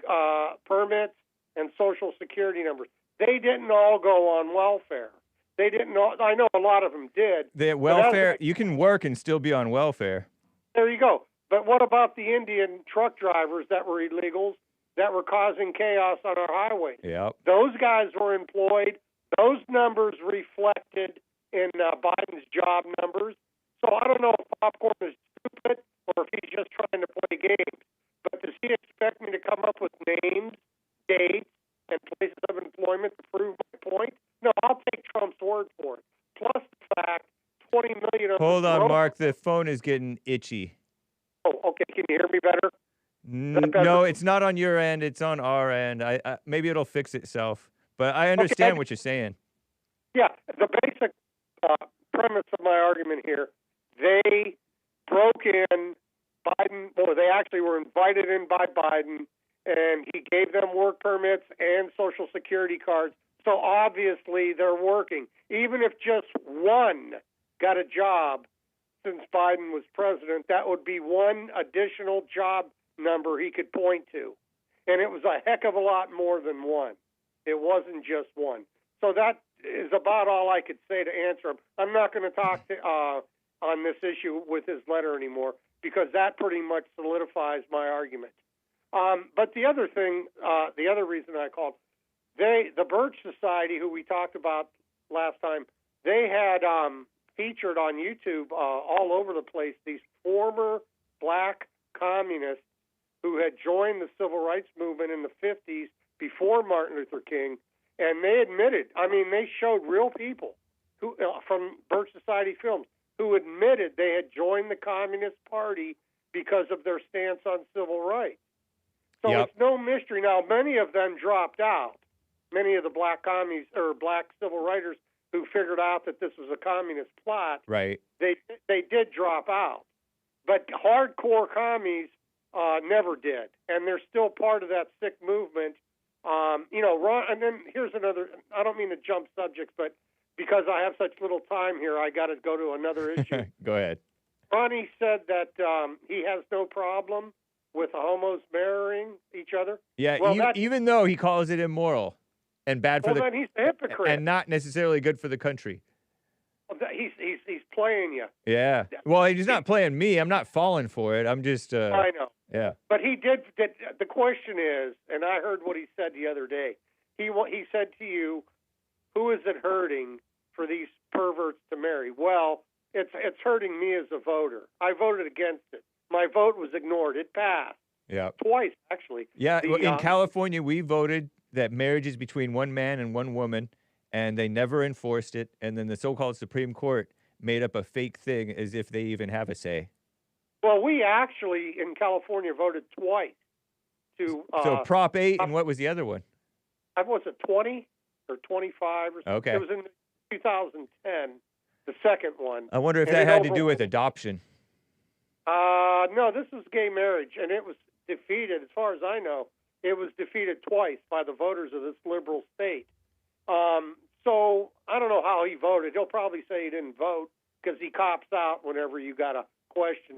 permits and Social Security numbers. They didn't all go on welfare. They didn't know. I know a lot of them did. The welfare, you can work and still be on welfare. There you go. But what about the Indian truck drivers that were illegals that were causing chaos on our highways? Yep. Those guys were employed. Those numbers reflected in Biden's job numbers. So I don't know if popcorn is stupid or if he's just trying to play games. But does he expect me to come up with names, dates, and places of employment to prove my point? No, I'll take Trump's word for it. Plus the fact 20 million of Hold on, Mark. The phone is getting itchy. Oh, okay. Can you hear me better? No, it's not on your end. It's on our end. Maybe it'll fix itself. But I understand what you're saying. Yeah, the basic premise of my argument here, they broke in Biden, or they actually were invited in by Biden, and he gave them work permits and Social Security cards. So obviously they're working. Even if just one got a job since Biden was president, that would be one additional job number he could point to. And it was a heck of a lot more than one. It wasn't just one. So that is about all I could say to answer him. I'm not going to talk on this issue with his letter anymore because that pretty much solidifies my argument. But the other thing, the other reason I called, the Birch Society, who we talked about last time, they had featured on YouTube all over the place these former black communists who had joined the civil rights movement in the 50s before Martin Luther King, and they admitted, I mean, they showed real people who from Birch Society films who admitted they had joined the Communist Party because of their stance on civil rights. So it's no mystery. Now, many of them dropped out. Many of the black commies or black civil writers who figured out that this was a communist plot, right? They did drop out. But hardcore commies never did, and they're still part of that sick movement. You know, Ron, and then here's another. I don't mean to jump subjects, but because I have such little time here, I got to go to another issue. Go ahead. Ronnie said that he has no problem with homos marrying each other. Yeah, well, even though he calls it immoral and bad for then he's a hypocrite and not necessarily good for the country. He's playing you. Yeah. Well, he's not playing me. I'm not falling for it. I'm just. I know. Yeah. But he did. The question is, and I heard what he said the other day. He said to you, "Who is it hurting for these perverts to marry?" Well, it's hurting me as a voter. I voted against it. My vote was ignored. It passed. Yeah. Twice, actually. Yeah. In California, we voted that marriage is between one man and one woman, and they never enforced it. And then the so-called Supreme Court made up a fake thing as if they even have a say. Well, we actually, in California, voted twice. So Prop 8, and what was the other one? Was it 20 or 25 or something? Okay. It was in 2010, the second one. I wonder if that had to do with adoption. No, this was gay marriage, and it was defeated, as far as I know, it was defeated twice by the voters of this liberal state. So I don't know how he voted. He'll probably say he didn't vote because he cops out whenever you got a question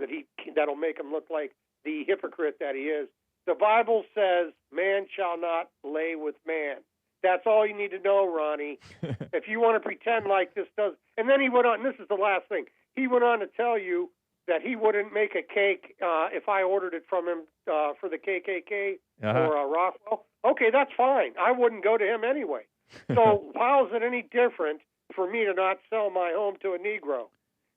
that'll make him look like the hypocrite that he is. The Bible says, "Man shall not lay with man." That's all you need to know, Ronnie. If you want to pretend like this does, and then he went on. And this is the last thing. He went on to tell you that he wouldn't make a cake if I ordered it from him for the KKK or Rockwell. Okay, that's fine. I wouldn't go to him anyway. So how is it any different for me to not sell my home to a Negro?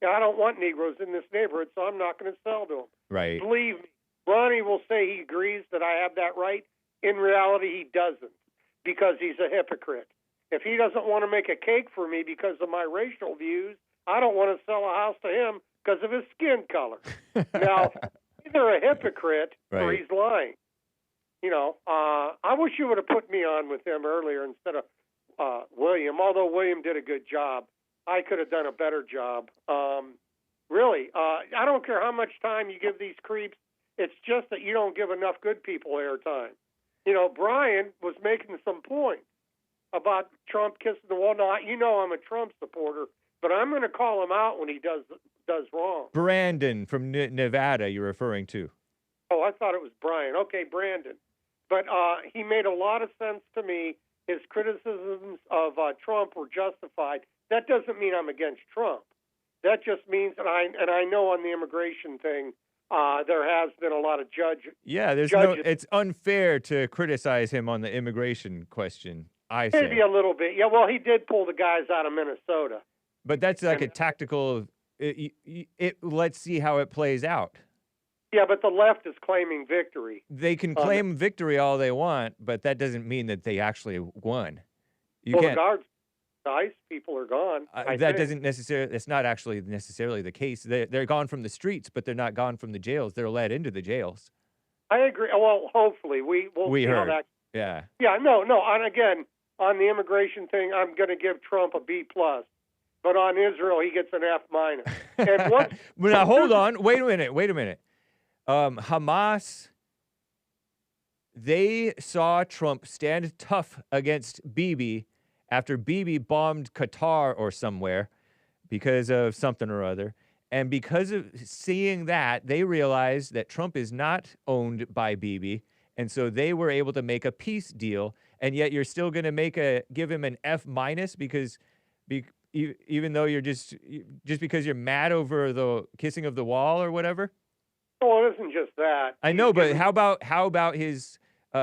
I don't want Negroes in this neighborhood, so I'm not going to sell to them. Right. Believe me, Ronnie will say he agrees that I have that right. In reality, he doesn't because he's a hypocrite. If he doesn't want to make a cake for me because of my racial views, I don't want to sell a house to him because of his skin color. Now, either a hypocrite or he's lying. You know, I wish you would have put me on with him earlier instead of William, although William did a good job. I could have done a better job. Really, I don't care how much time you give these creeps. It's just that you don't give enough good people airtime. You know, Brian was making some points about Trump kissing the wall. Now, you know I'm a Trump supporter, but I'm going to call him out when he does wrong. Brandon from Nevada, you're referring to. Oh, I thought it was Brian. Okay, Brandon. But he made a lot of sense to me. His criticisms of Trump were justified. That doesn't mean I'm against Trump. That just means, and I know on the immigration thing, there has been a lot of judges. Yeah, it's unfair to criticize him on the immigration question, I say. Maybe a little bit. Yeah, well, he did pull the guys out of Minnesota. But that's like a tactical, let's see how it plays out. Yeah, but the left is claiming victory. They can claim victory all they want, but that doesn't mean that they actually won. The guards, the ICE people are gone. That's not actually necessarily the case. They're gone from the streets, but they're not gone from the jails. They're led into the jails. I agree. Well, hopefully we'll see heard. how that. Yeah. Yeah. No. And again, on the immigration thing, I'm going to give Trump a B+. But on Israel, he gets an F-. And now hold on. Wait a minute. Hamas, they saw Trump stand tough against Bibi after Bibi bombed Qatar or somewhere, because of something or other. And because of seeing that, they realized that Trump is not owned by Bibi. And so they were able to make a peace deal. And yet you're still going to give him an F- because even though you're just because you're mad over the kissing of the wall or whatever. Well, it isn't just that. I know, but how about his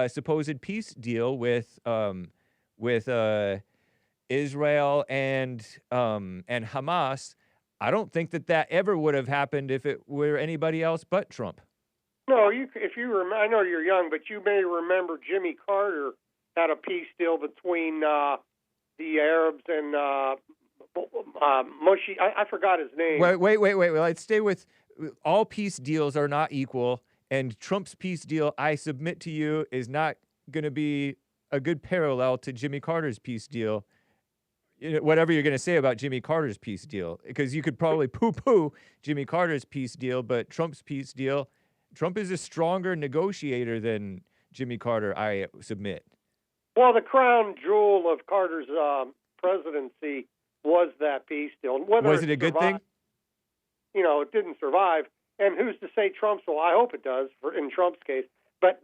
supposed peace deal with Israel and Hamas? I don't think that ever would have happened if it were anybody else but Trump. No, I know you're young, but you may remember Jimmy Carter had a peace deal between the Arabs and Moshe. I forgot his name. Wait. Let's stay with all peace deals are not equal, and Trump's peace deal, I submit to you, is not going to be a good parallel to Jimmy Carter's peace deal. Whatever you're going to say about Jimmy Carter's peace deal, because you could probably poo-poo Jimmy Carter's peace deal, but Trump's peace deal, Trump is a stronger negotiator than Jimmy Carter, I submit. Well, the crown jewel of Carter's presidency was that peace deal. Was it a good thing? It didn't survive. And who's to say Trump's? Well, I hope it does in Trump's case. But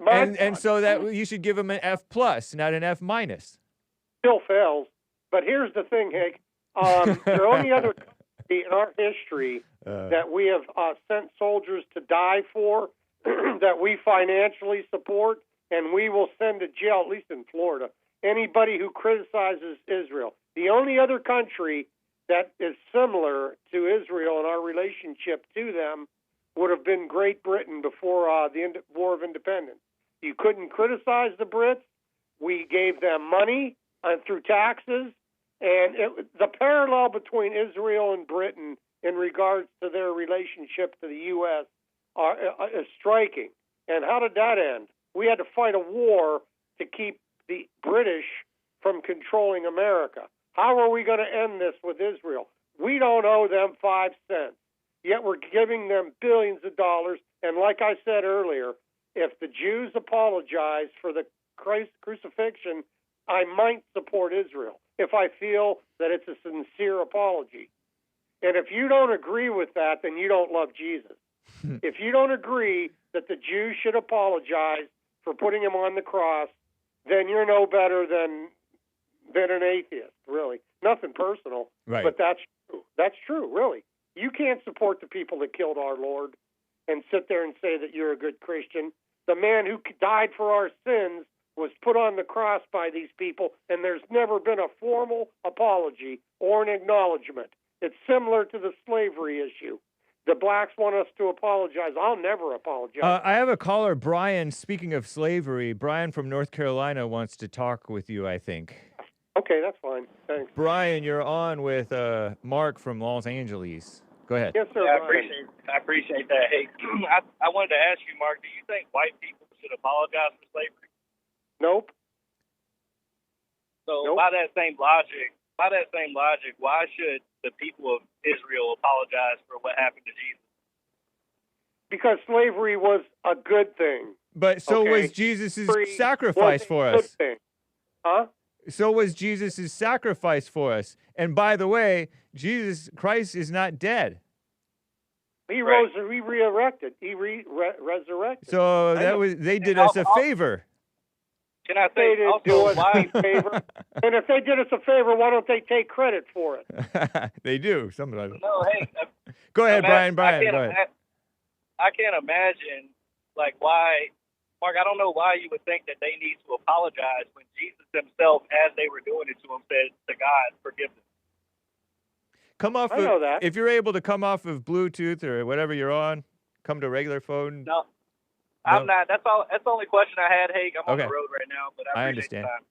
so that you should give him an F+, not an F-. Still fails. But here's the thing, Hake. The only other country in our history that we have sent soldiers to die for, that we financially support, and we will send to jail, at least in Florida, anybody who criticizes Israel. The only other country that is similar to Israel in our relationship to them would have been Great Britain before the War of Independence. You couldn't criticize the Brits. We gave them money through taxes. And the parallel between Israel and Britain in regards to their relationship to the U.S. is striking. And how did that end? We had to fight a war to keep the British from controlling America. How are we going to end this with Israel? We don't owe them 5 cents, yet we're giving them billions of dollars. And like I said earlier, if the Jews apologize for the crucifixion, I might support Israel if I feel that it's a sincere apology. And if you don't agree with that, then you don't love Jesus. If you don't agree that the Jews should apologize for putting him on the cross, then you're no better than an atheist, really. Nothing personal, right. But that's true. That's true, really. You can't support the people that killed our Lord and sit there and say that you're a good Christian. The man who died for our sins was put on the cross by these people, and there's never been a formal apology or an acknowledgement. It's similar to the slavery issue. The blacks want us to apologize. I'll never apologize. I have a caller, Brian. Speaking of slavery, Brian from North Carolina wants to talk with you, I think. Okay, that's fine. Thanks. Brian, you're on with Mark from Los Angeles. Go ahead. Yes, sir. Yeah, I appreciate that. Hey, I wanted to ask you, Mark, do you think white people should apologize for slavery? Nope. So by that same logic, why should the people of Israel apologize for what happened to Jesus? Because slavery was a good thing. But so was Jesus' sacrifice for us. Huh? So was Jesus' sacrifice for us. And by the way, Jesus Christ is not dead. He rose. He resurrected. He resurrected. So they did us a favor. Can I say also why? Favor? And if they did us a favor, why don't they take credit for it? They do sometimes. No, hey. Go ahead, Brian. Go ahead. I can't imagine, why, Mark, I don't know why you would think that they need to apologize when Jesus himself, as they were doing it to him, said to God, forgive them. Come off. I know that. If you're able to come off of Bluetooth or whatever you're on, come to regular phone. No. I'm not. That's all. That's the only question I had, Hake. I'm on the Okay. road right now, but I appreciate understand. the time.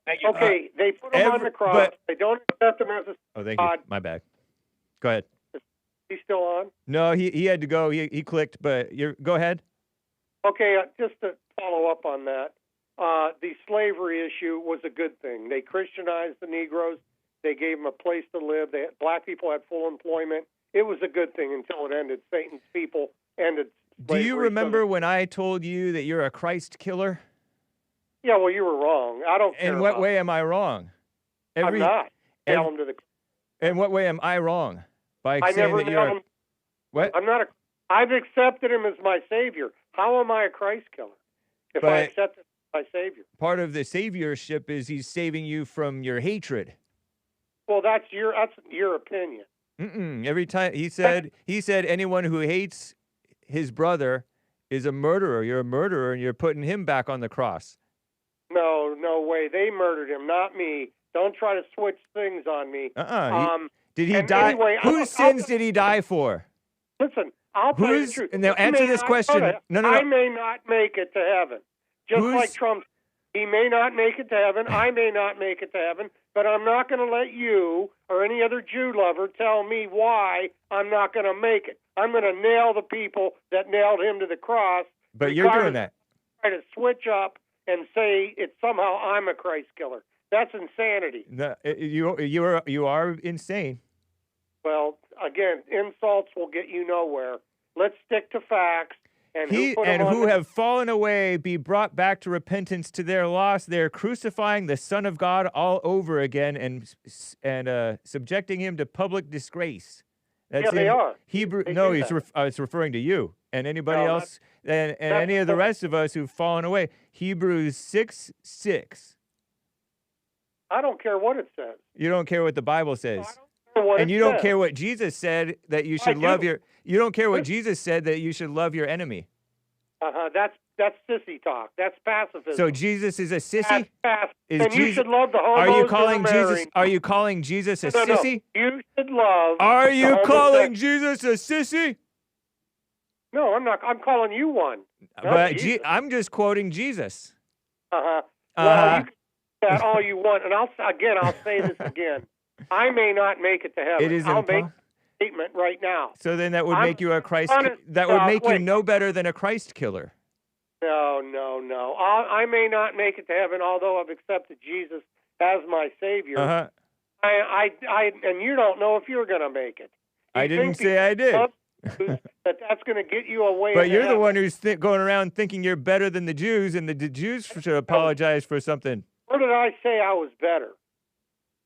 Thank you. Okay, they put him on the cross. They don't accept him as a Oh, thank God. you. My bad. Go ahead. He's still on? No, he had to go. He clicked, but go ahead. Okay, just to follow up on that, the slavery issue was a good thing. They Christianized the Negroes. They gave them a place to live. Black people had full employment. It was a good thing until it ended. Satan's people ended slavery. Do you remember when I told you that you're a Christ killer? Yeah, well, you were wrong. I don't care. In what way am I wrong? I'm not. Tell them to the... In what way am I wrong? By I saying never that you're nailed him. what? I've accepted him as my savior. How am I a Christ killer if I accept him as my savior? Part of the saviorship is he's saving you from your hatred. Well, that's your opinion. Every time he said anyone who hates his brother is a murderer. You're a murderer, and you're putting him back on the cross. No way. They murdered him, not me. Don't try to switch things on me. Did he die? Anyway, whose sins did he die for? Listen, I'll tell you the truth. Now answer this question. No. I may not make it to heaven. Just like Trump. He may not make it to heaven. I may not make it to heaven. But I'm not going to let you or any other Jew lover tell me why I'm not going to make it. I'm going to nail the people that nailed him to the cross. But you're doing that. Try to switch up and say it's somehow I'm a Christ killer. That's insanity. No, you are insane. Well, again, insults will get you nowhere. Let's stick to facts. And who have fallen away be brought back to repentance to their loss. They're crucifying the Son of God all over again and subjecting him to public disgrace. That's they are. Hebrew. No, it's referring to you and anybody else and any of the rest of us who've fallen away. Hebrews 6:6. I don't care what it says. You don't care what the Bible says. And you don't care what Jesus said that you should love your. You don't care what Jesus said that you should love your enemy. That's sissy talk. That's pacifism. So Jesus is a sissy. You should love the homos. Are you calling Jesus? Are you calling Jesus a sissy? You should love. Are you calling Jesus a sissy? No, I'm not. I'm calling you one. But I'm just quoting Jesus. Well, you can say that all you want, and I'll say this again. I may not make it to heaven. I'll make a statement right now. So then that would make you a Christ. That would make you no better than a Christ killer. No. I may not make it to heaven, although I've accepted Jesus as my Savior. And you don't know if you're going to make it. I didn't say I did. That's going to get you away. But you're the one who's going around thinking you're better than the Jews, and the Jews should apologize for something. Where did I say I was better?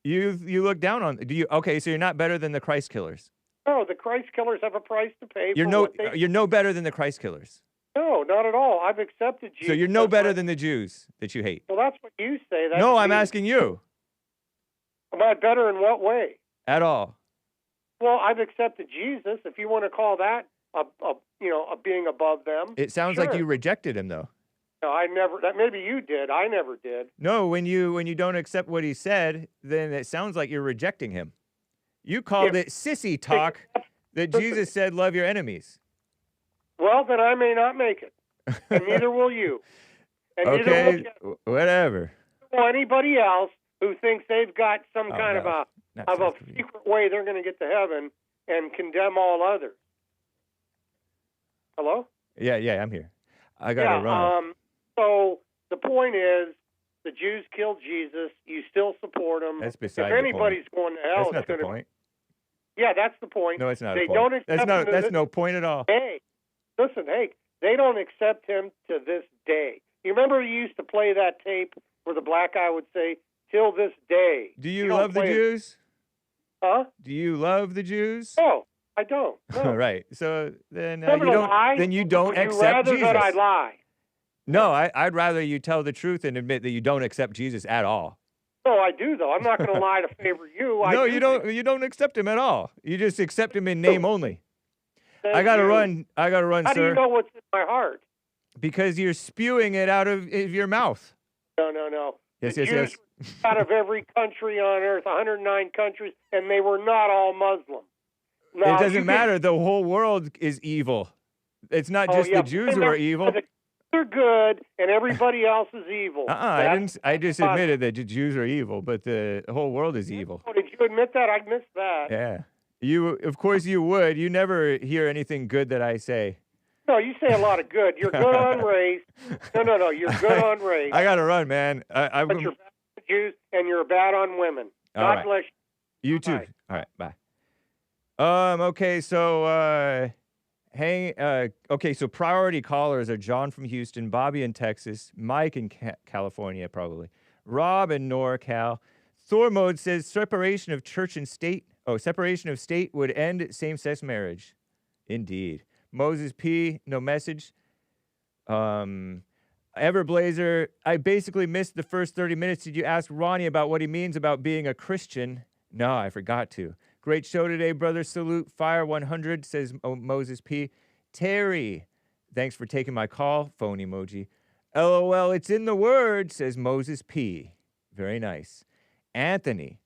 You look down on. Do you? Okay, so you're not better than the Christ killers. No, the Christ killers have a price to pay. You're no better than the Christ killers. No, not at all. I've accepted Jesus. So you're no better than the Jews that you hate. Well, that's what you say. No, I'm asking you. Am I better in what way? At all. Well, I've accepted Jesus. If you want to call that a being above them. It sounds like you rejected him, though. No, I never. That maybe you did. I never did. No, when you don't accept what he said, then it sounds like you're rejecting him. You called it sissy talk that Jesus said, "Love your enemies." Well, then I may not make it, and neither will you. And okay, whatever. Or anybody else who thinks they've got some kind of a secret way they're going to get to heaven and condemn all others. Hello? Yeah, I'm here. I got to run. So the point is, the Jews killed Jesus. You still support them. That's beside the point. If anybody's going to hell, that's not the point. Yeah, that's the point. No, it's not. They don't accept that's no point at all. Hey, listen, they don't accept him to this day. You remember you used to play that tape where the black guy would say, "Till this day." Do you love the Jews? Huh? Do you love the Jews? No, I don't. No. Right. So then you don't accept Jesus. Would you rather that I lie? No, I'd rather you tell the truth and admit that you don't accept Jesus at all. No, I do though. I'm not going to lie to favor you. You don't. You don't accept him at all. You just accept him in name only. I gotta run. How sir. How do you know what's in my heart? Because you're spewing it out of your mouth. No. Yes. Out of every country on earth, 109 countries, and they were not all Muslim. Now, it doesn't matter. The whole world is evil. It's not just the Jews who are evil. They're good, and everybody else is evil. I just admitted that the Jews are evil, but the whole world is evil. Oh, did you admit that? I missed that. Yeah. Of course you would. You never hear anything good that I say. No, you say a lot of good. You're good on race. No. You're good on race. I got to run, man. But you're bad on Jews, and you're bad on women. God bless you. You too. All right, bye. Okay, so... so priority callers are John from Houston, Bobby in Texas, Mike in California, probably, Rob in NorCal. Thor Mode says separation of church and state. Oh, separation of state would end same-sex marriage. Indeed. Moses P, no message. Everblazer, I basically missed the first 30 minutes. Did you ask Ronnie about what he means about being a Christian? No, I forgot to. Great show today, brother. Salute. Fire 100, says Moses P. Terry, thanks for taking my call. Phone emoji. LOL, it's in the word, says Moses P. Very nice. Anthony,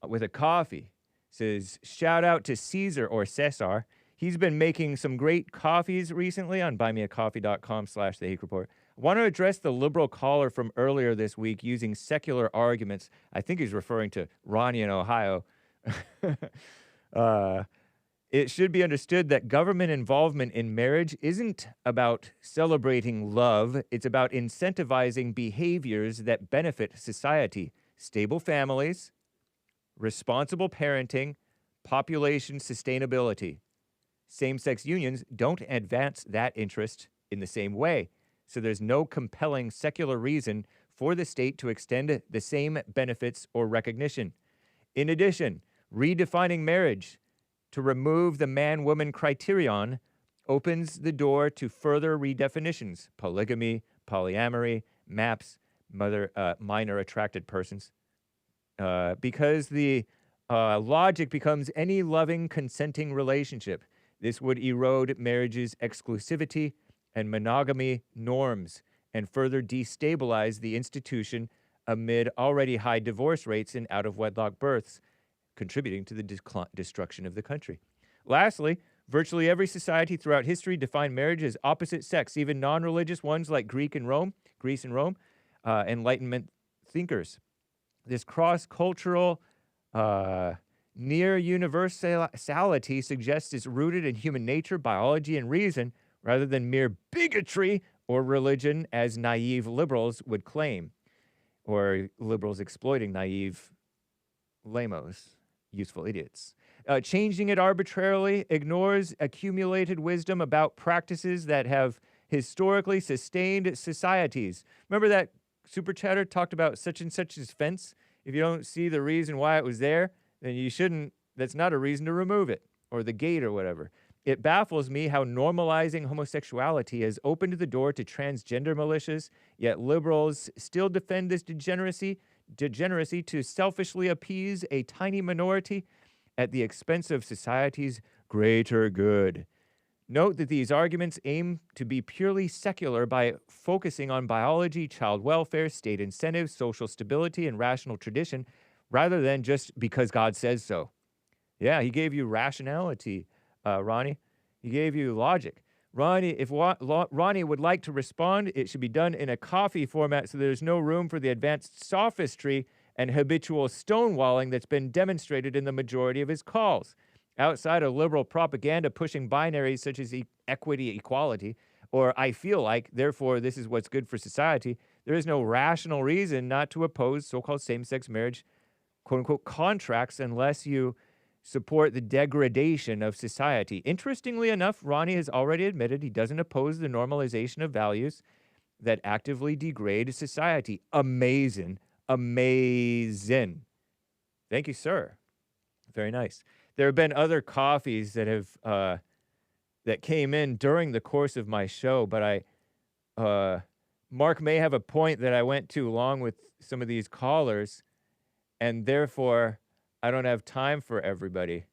with a coffee, says, shout out to Caesar or Cesar. He's been making some great coffees recently on buymeacoffee.com/The Hake Report. I want to address the liberal caller from earlier this week using secular arguments. I think he's referring to Ronnie in Ohio. It should be understood that government involvement in marriage isn't about celebrating love. It's about incentivizing behaviors that benefit society. Stable families, responsible parenting, population sustainability. Same-sex unions don't advance that interest in the same way. So there's no compelling secular reason for the state to extend the same benefits or recognition. In addition, redefining marriage to remove the man-woman criterion opens the door to further redefinitions: polygamy, polyamory, MAPS, minor attracted persons. Because the logic becomes any loving, consenting relationship. This would erode marriage's exclusivity and monogamy norms and further destabilize the institution amid already high divorce rates and out-of-wedlock births, contributing to the destruction of the country. Lastly, virtually every society throughout history defined marriage as opposite sex, even non-religious ones like Greece and Rome, Enlightenment thinkers. This cross-cultural near universality suggests it's rooted in human nature, biology, and reason, rather than mere bigotry or religion, as naive liberals would claim, or liberals exploiting naive lamos, useful idiots. Changing it arbitrarily ignores accumulated wisdom about practices that have historically sustained societies. Remember that super chatter talked about such and such's fence? If you don't see the reason why it was there, then you shouldn't, that's not a reason to remove it, or the gate or whatever. It baffles me how normalizing homosexuality has opened the door to transgender militias, yet liberals still defend this degeneracy to selfishly appease a tiny minority at the expense of society's greater good. Note that these arguments aim to be purely secular by focusing on biology, child welfare, state incentives, social stability, and rational tradition, rather than just because God says so. Yeah, he gave you rationality, Ronnie. He gave you logic. Ronnie, if Ronnie would like to respond, it should be done in a coffee format so there's no room for the advanced sophistry and habitual stonewalling that's been demonstrated in the majority of his calls. Outside of liberal propaganda pushing binaries such as equity, equality, or I feel like, therefore this is what's good for society, there is no rational reason not to oppose so-called same-sex marriage, quote-unquote, contracts unless you support the degradation of society. Interestingly enough, Ronnie has already admitted he doesn't oppose the normalization of values that actively degrade society. Amazing. Amazing. Thank you, sir. Very nice. There have been other coffees that have that came in during the course of my show, but Mark may have a point that I went too long with some of these callers, and therefore I don't have time for everybody,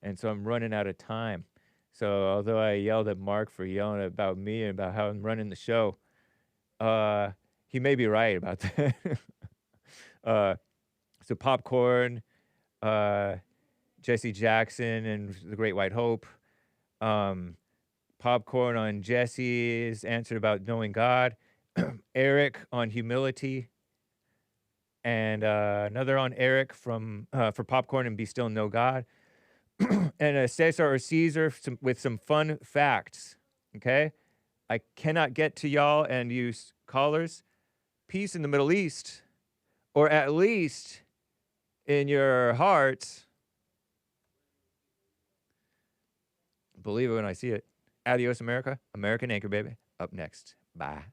and so I'm running out of time. So although I yelled at Mark for yelling about me and about how I'm running the show, he may be right about that. So Popcorn, Jesse Jackson and the Great White Hope. Popcorn on Jesse's answer about knowing God. Eric on humility. And another on Eric from for Popcorn and Be Still Know God. And a Cesar or Caesar with some fun facts. Okay? I cannot get to y'all and you callers. Peace in the Middle East. Or at least in your hearts. Believe it when I see it. Adios, America. American Anchor, baby. Up next. Bye.